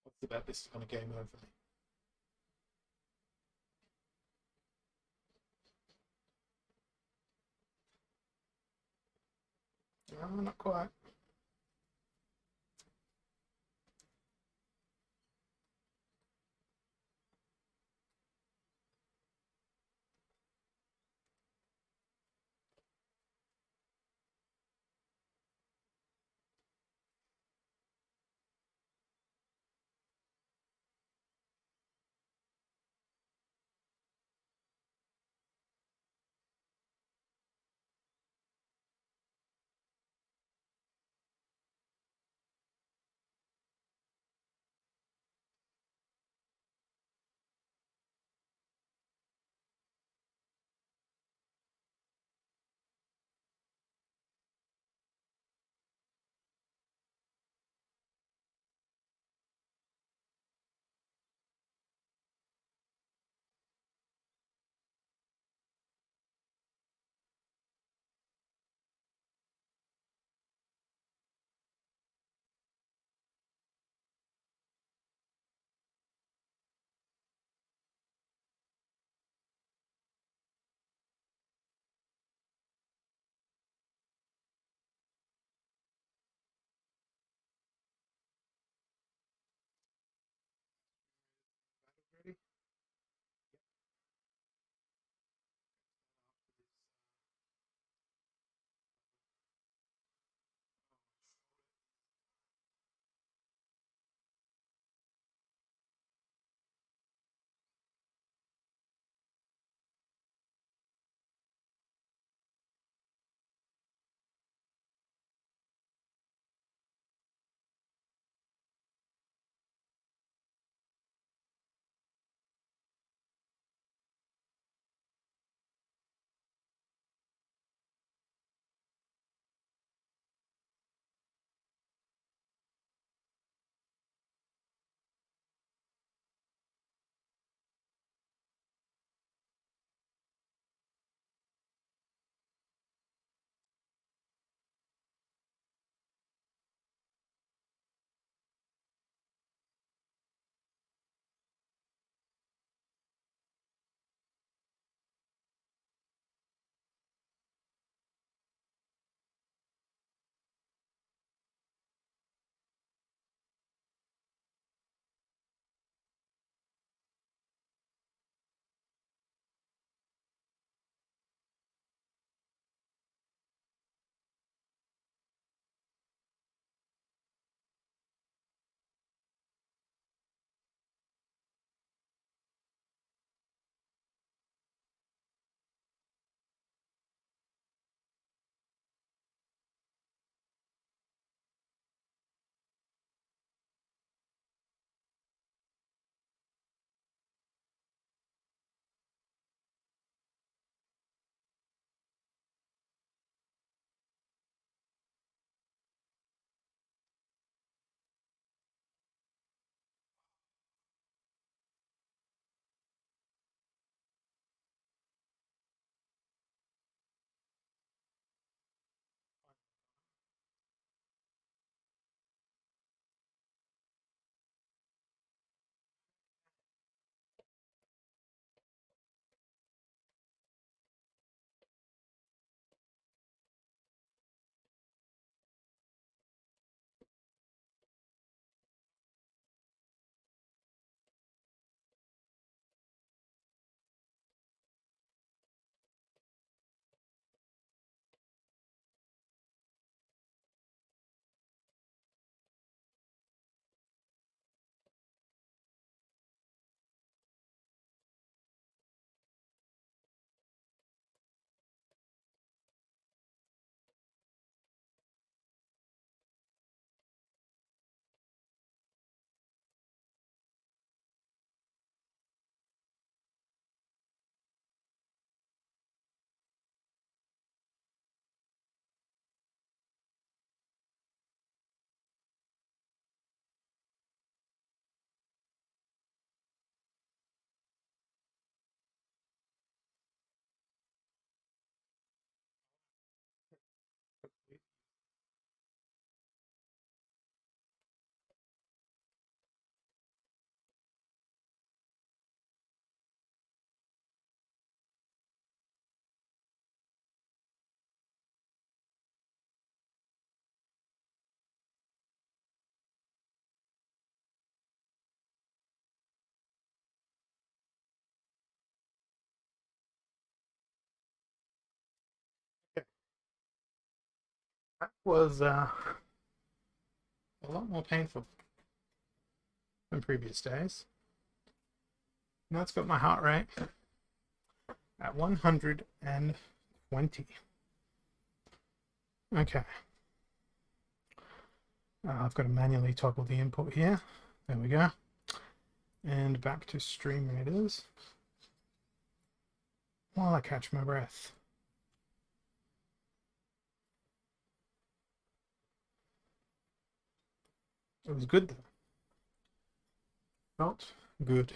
What's about this kind of game over me? No, not quite. That was a lot more painful than previous days. Now it's got my heart rate at 120. Okay. I've got to manually toggle the input here. There we go. And back to Stream Raiders while I catch my breath. It was good though. Felt good.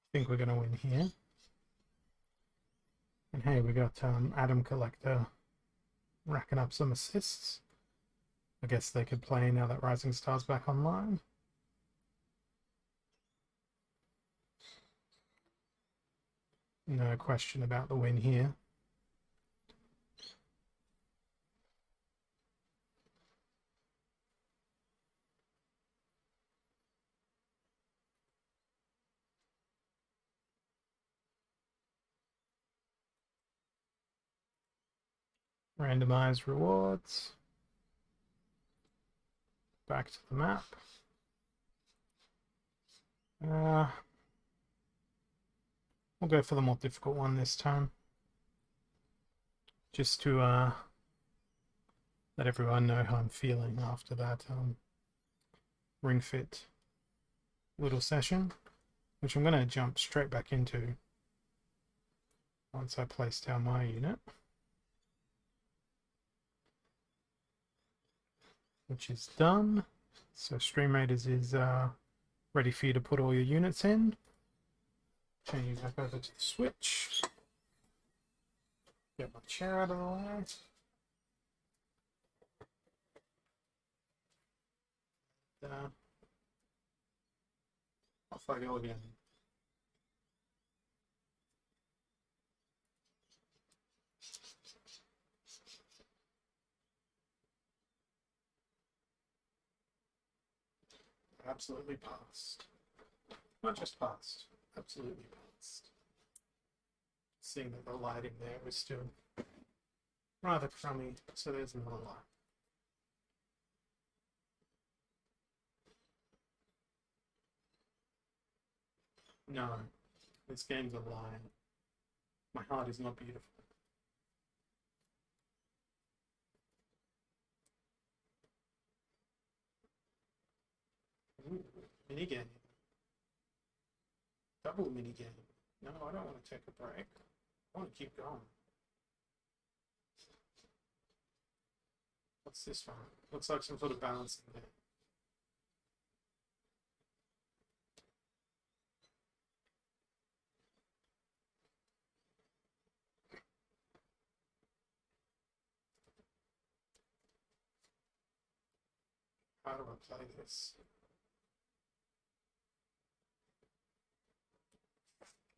I think we're going to win here. And hey, we got Adam Collector racking up some assists. I guess they could play now that Rising Star's back online. No question about the win here. Randomize rewards. Back to the map. We'll go for the more difficult one this time. Just to let everyone know how I'm feeling after that Ring Fit little session, which I'm going to jump straight back into once I place down my unit, which is done. So Stream Raiders is ready for you to put all your units in. Change you back over to the Switch. Get my chair out of the way. Off I go again. Absolutely passed. Not just passed, absolutely passed. Seeing that the lighting there was still rather crummy, so there's another light. No, this game's a lie. My heart is not beautiful. Ooh, minigame. Double minigame. No, I don't want to take a break. I want to keep going. What's this one? Looks like some sort of balancing there. How do I play this?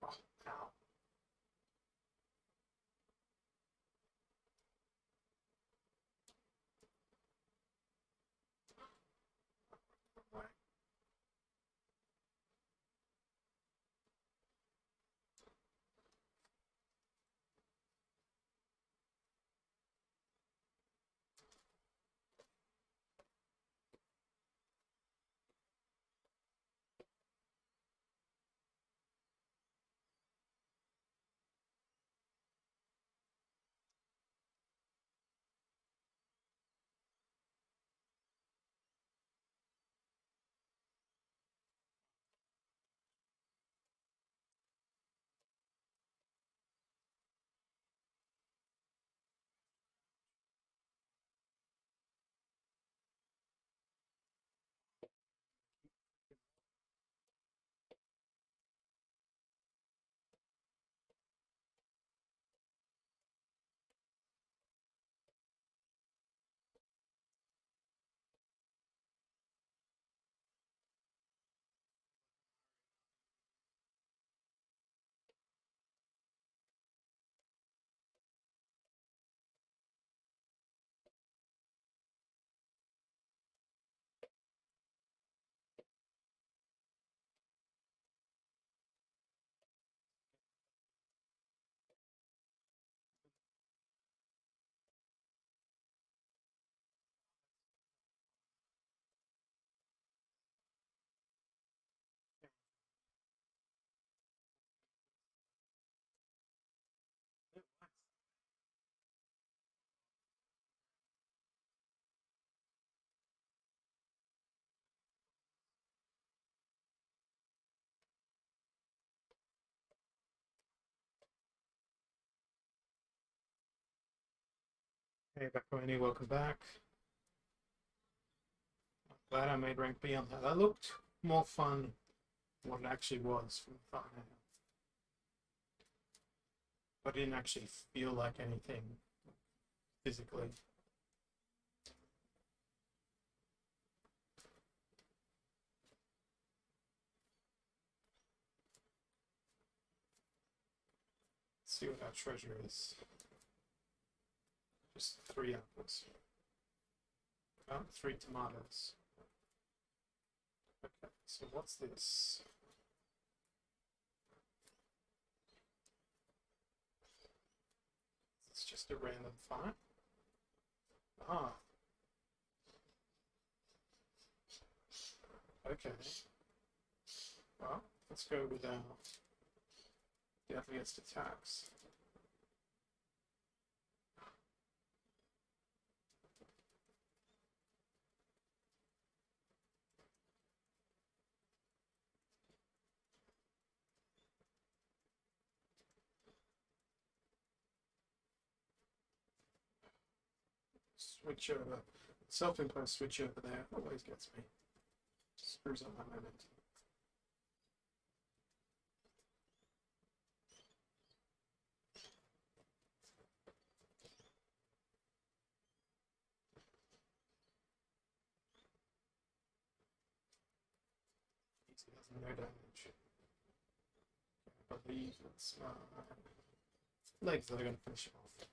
Oh, ow. Hey, Bakoni, welcome back. I'm glad I made rank B on that. That looked more fun than what it actually was from the thumbnail. But it didn't actually feel like anything physically. Let's see what our treasure is. Just 3 apples. Oh, 3 tomatoes. Okay, so what's this? It's just a random fight. Ah, okay. Well, let's go with our deadliest attacks. Switch over. Self-imposed switch over there always gets me. Screws up my momentum. Easy does no damage. I believe it's legs that are going to finish him off.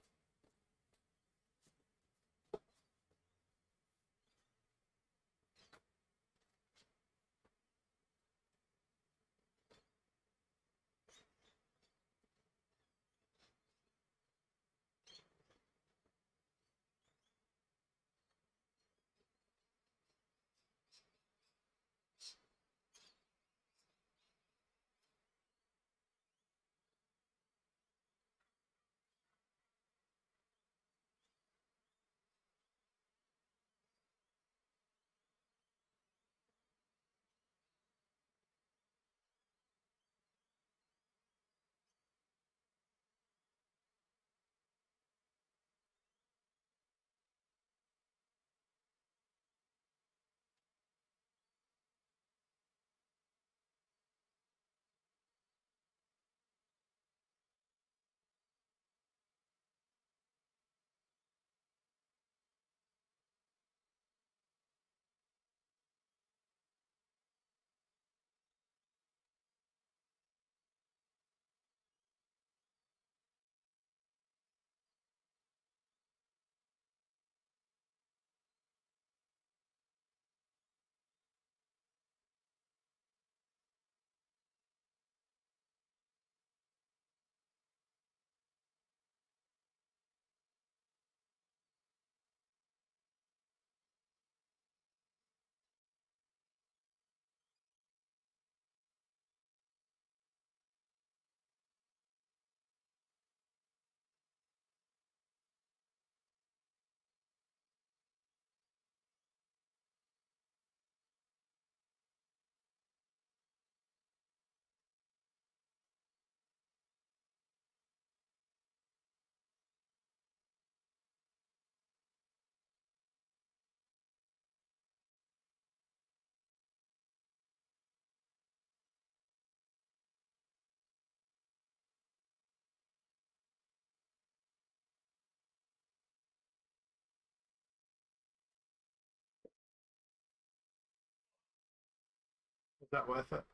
Was that worth it?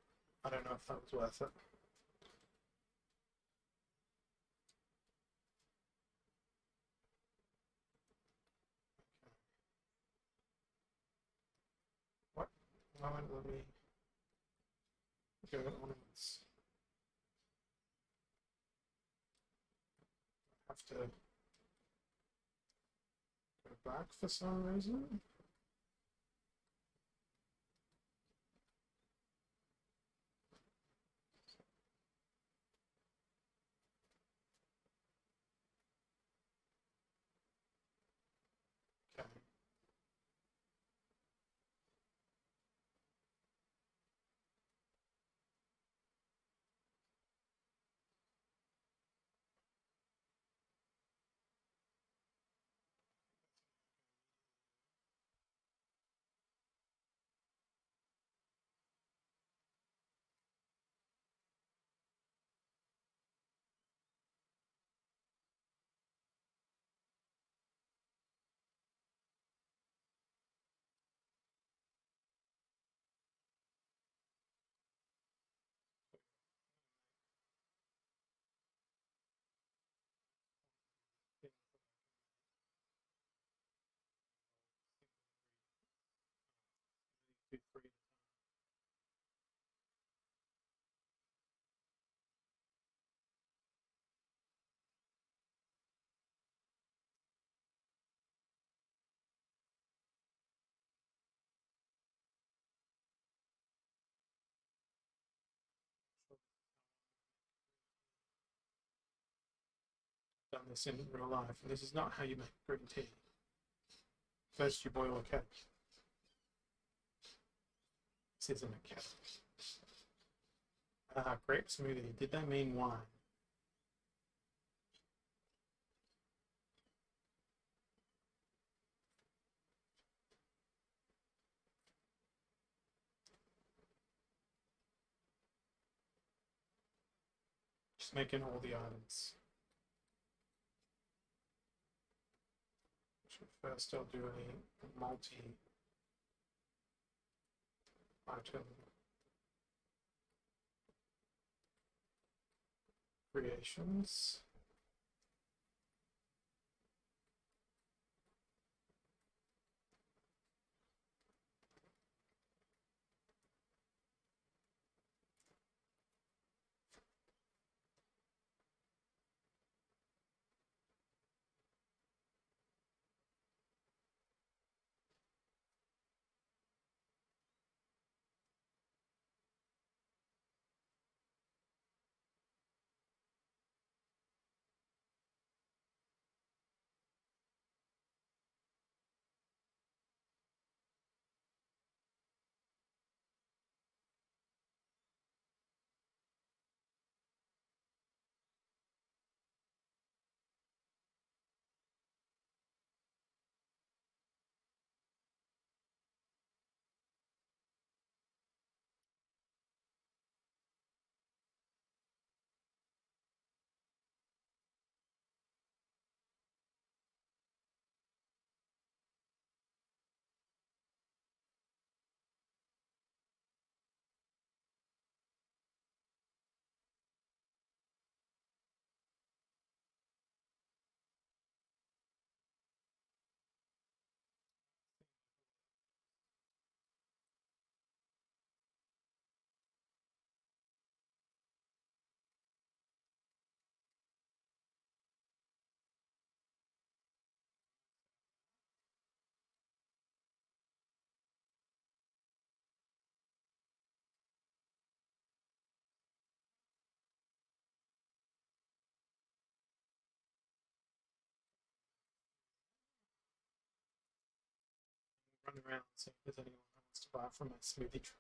I don't know if that was worth it. What? Why won't it let me go ornaments? I have to go back for some reason. Okay. done this in real life. This is not how you make green tea. First, you boil a kettle. This isn't a kettle. Grape smoothie. Did they mean wine? Just making all the items. First, I'll do a multi-item creations. Run around and see if there's anyone who wants to buy from my smoothie truck.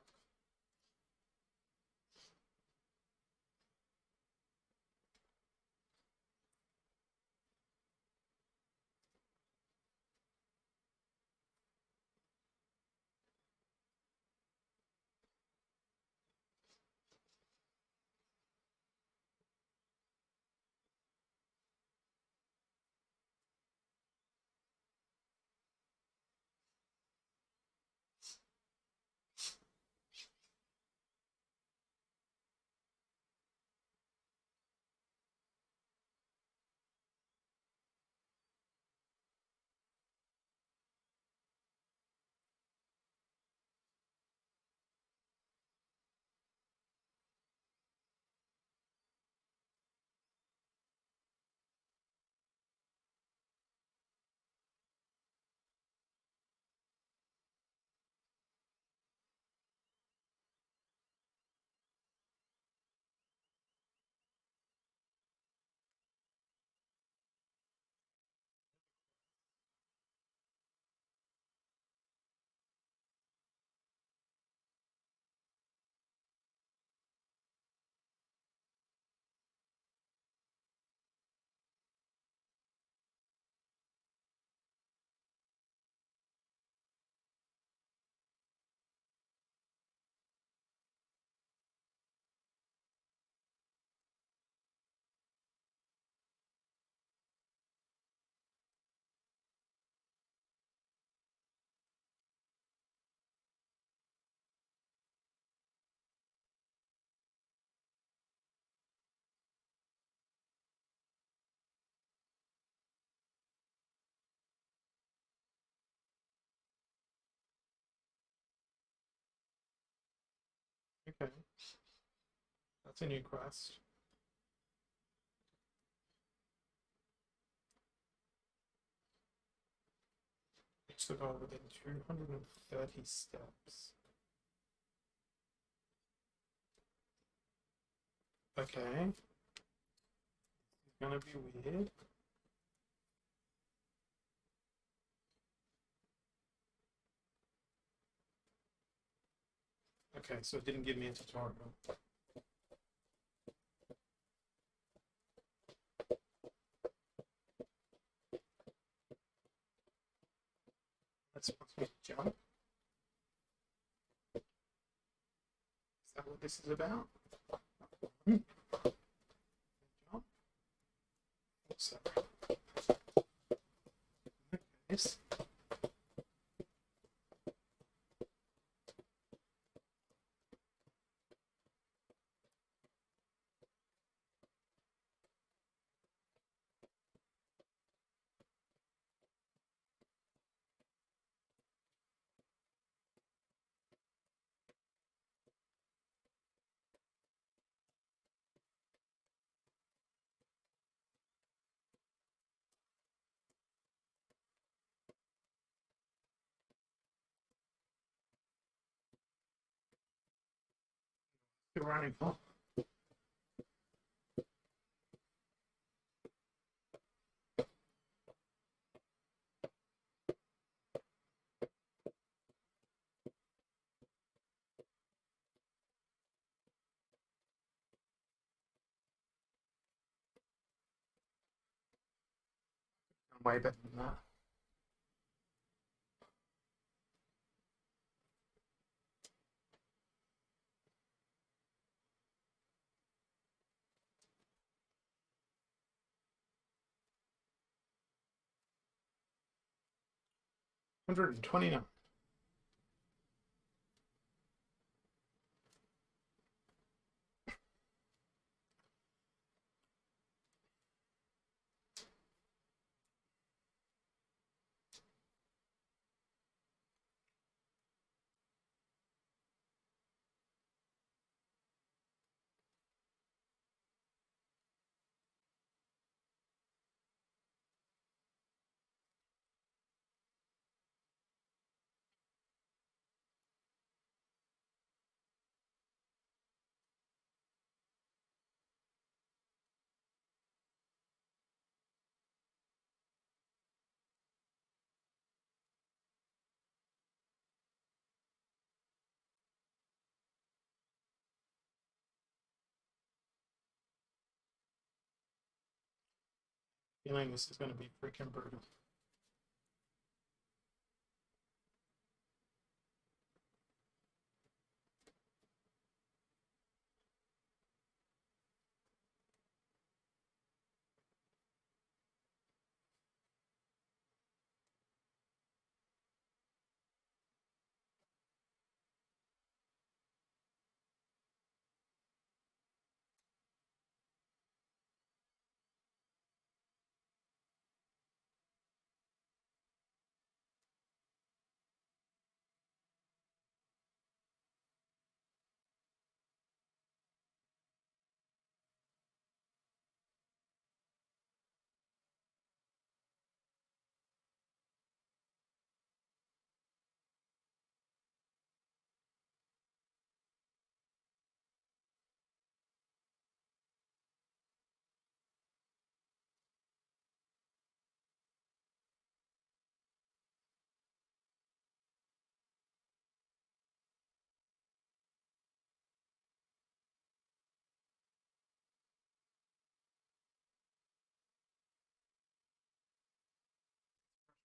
Okay, that's a new quest. Reach the goal within 230 steps. Okay, it's gonna be weird. Okay, so it didn't give me a tutorial. That's supposed to jump. Is that what this is about? Jump. So, yes. You're running for. I'm way better than that. $129. Feeling this is going to be freaking brutal.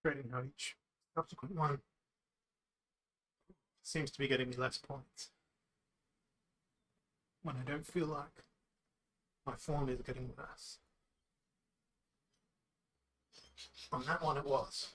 Frustrating how each subsequent one seems to be getting me less points when I don't feel like my form is getting worse. On that one it was.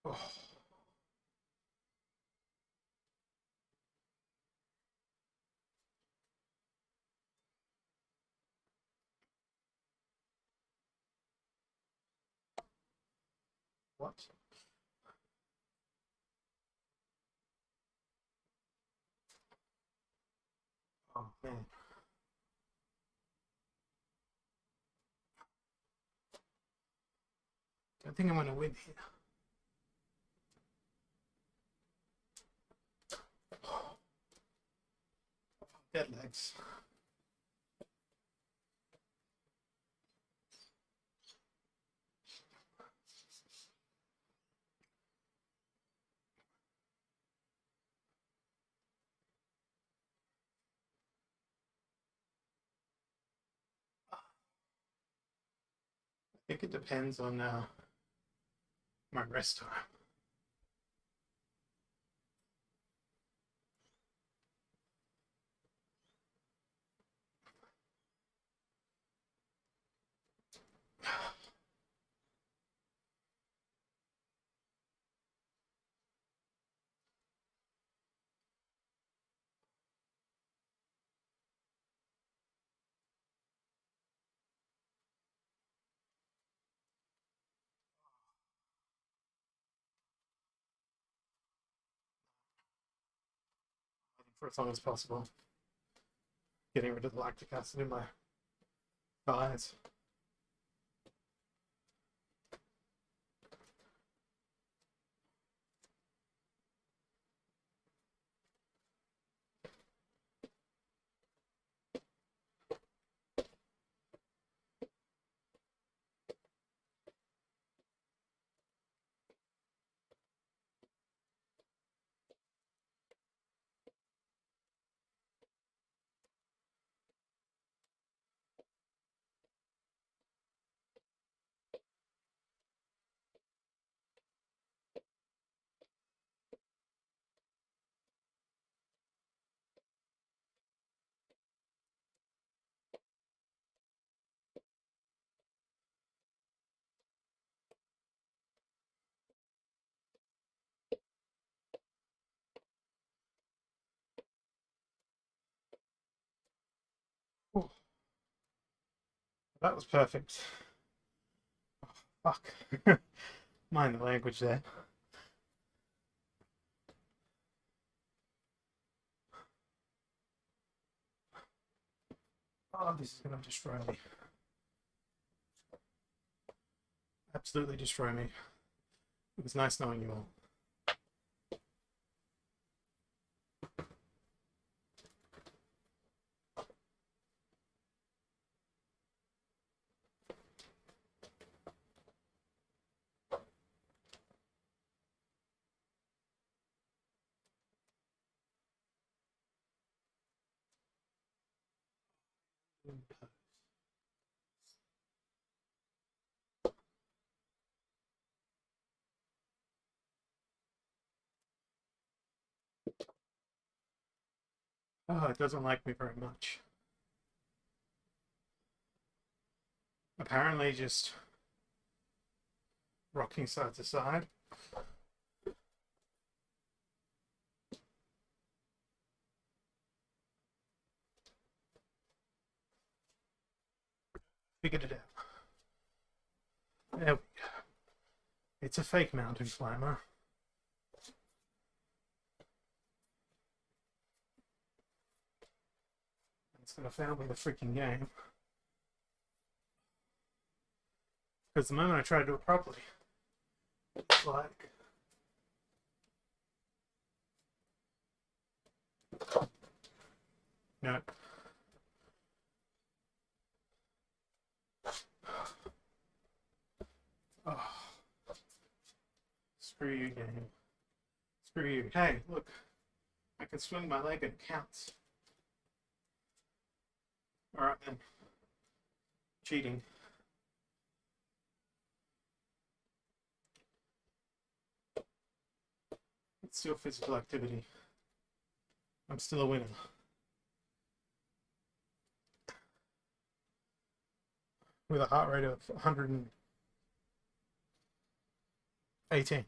Oh. What? Oh man. I think I'm going to win here. Dead legs. I think it depends on my rest time. For as long as possible. Getting rid of the lactic acid in my thighs. Ooh, that was perfect. Oh, fuck. Mind the language there. Oh, this is going to destroy me. Absolutely destroy me. It was nice knowing you all. Oh, it doesn't like me very much. Apparently just rocking side to side. Figured it out. There we go. It's a fake mountain climber. It's gonna fail me the freaking game. Because the moment I try to do it properly, it's like... No. Oh, screw you, game. Screw you. Hey, look. I can swing my leg and it counts. Alright then. Cheating. It's still physical activity. I'm still a winner. With a heart rate of 118.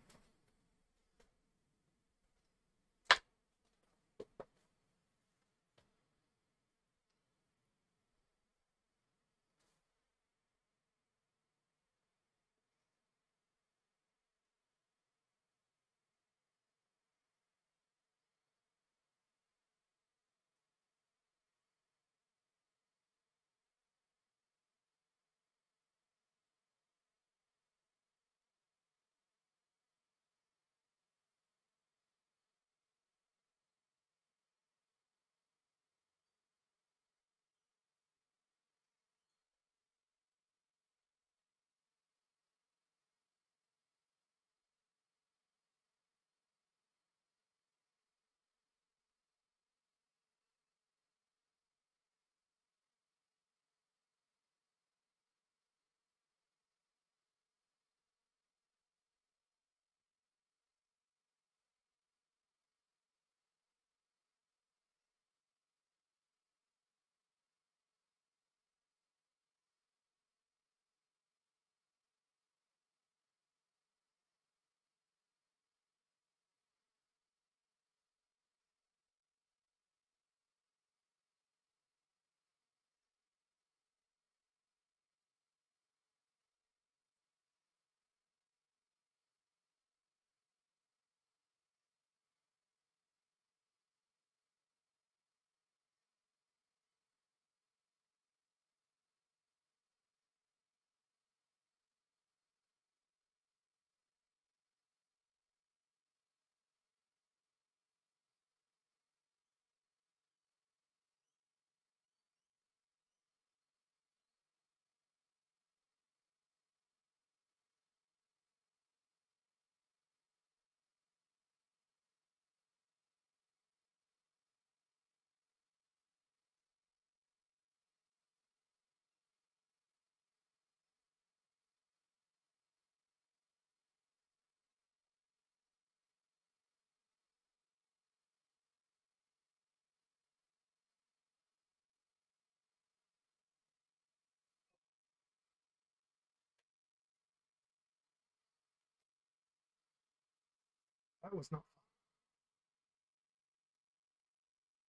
That was not fun.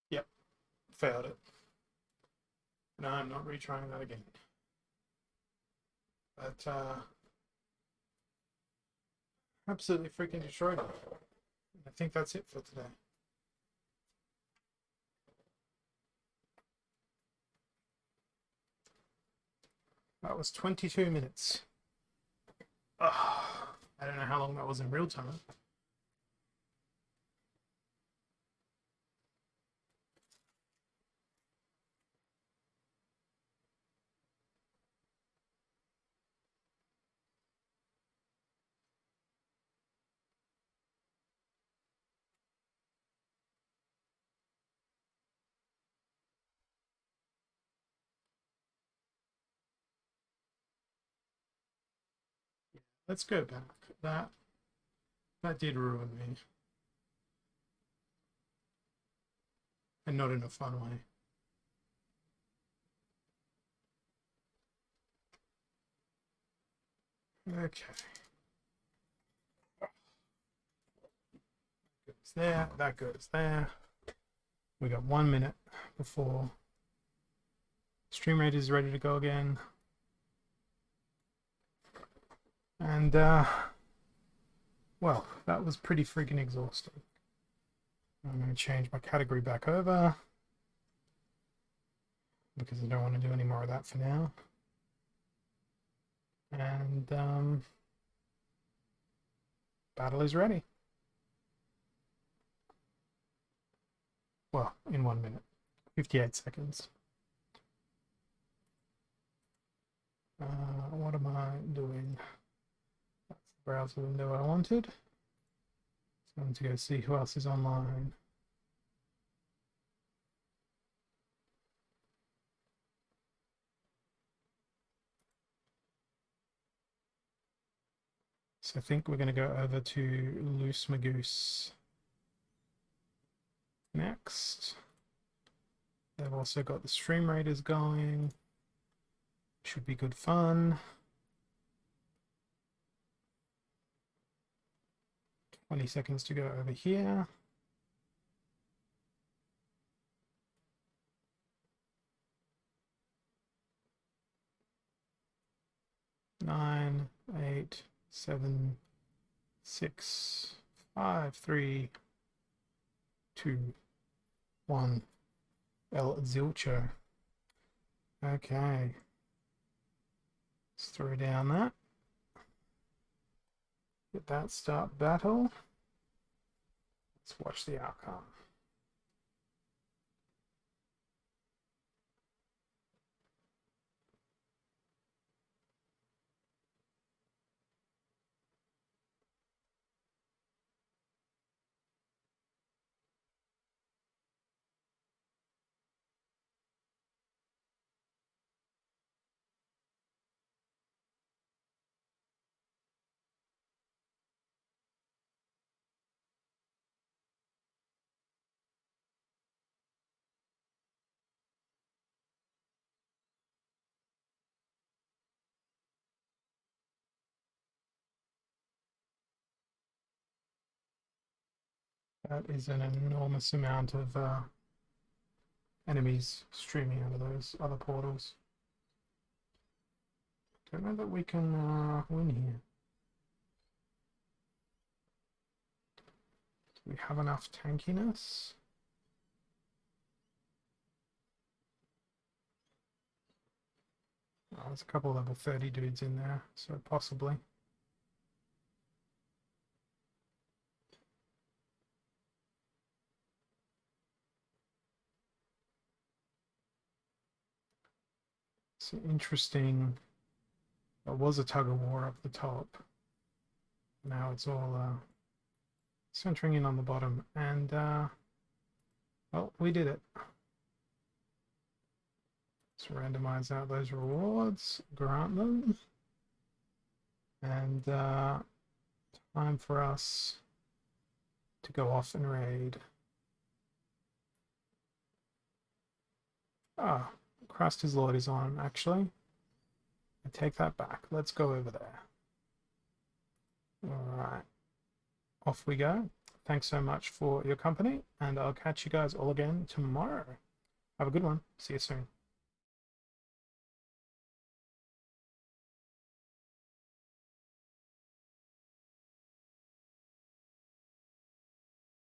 Yep, failed it. No, I'm not retrying that again. But absolutely freaking destroyed it. I think that's it for today. That was 22 minutes. Oh, I don't know how long that was in real time. Let's go back. That did ruin me. And not in a fun way. Okay. Goes there, that goes there. We got 1 minute before stream rate is ready to go again. And well, that was pretty freaking exhausting. I'm going to change my category back over because I don't want to do any more of that for now. And battle is ready. Well, in 1 minute, 58 seconds. What am I doing? That's the browser window I wanted. So I'm going to go see who else is online. So I think we're going to go over to Loose Magoose next. They've also got the stream raiders going. Should be good fun. 20 seconds to go over here. Nine, 8, 7, 6, 5, 3, 2, 1. El Zilcho. Okay. Let's throw down that. Get that start battle. Let's watch the outcome. That is an enormous amount of enemies streaming out of those other portals. Don't know that we can win here. Do we have enough tankiness? Oh, there's a couple level 30 dudes in there, so possibly. It's interesting. There was a tug of war up the top. Now it's all centering in on the bottom, and well, we did it. Let's randomize out those rewards, grant them, and time for us to go off and raid. Ah, Craster's Lord is on, actually. I take that back. Let's go over there. Alright. Off we go. thanks so much for your company, and I'll catch you guys all again tomorrow. Have a good one. See you soon.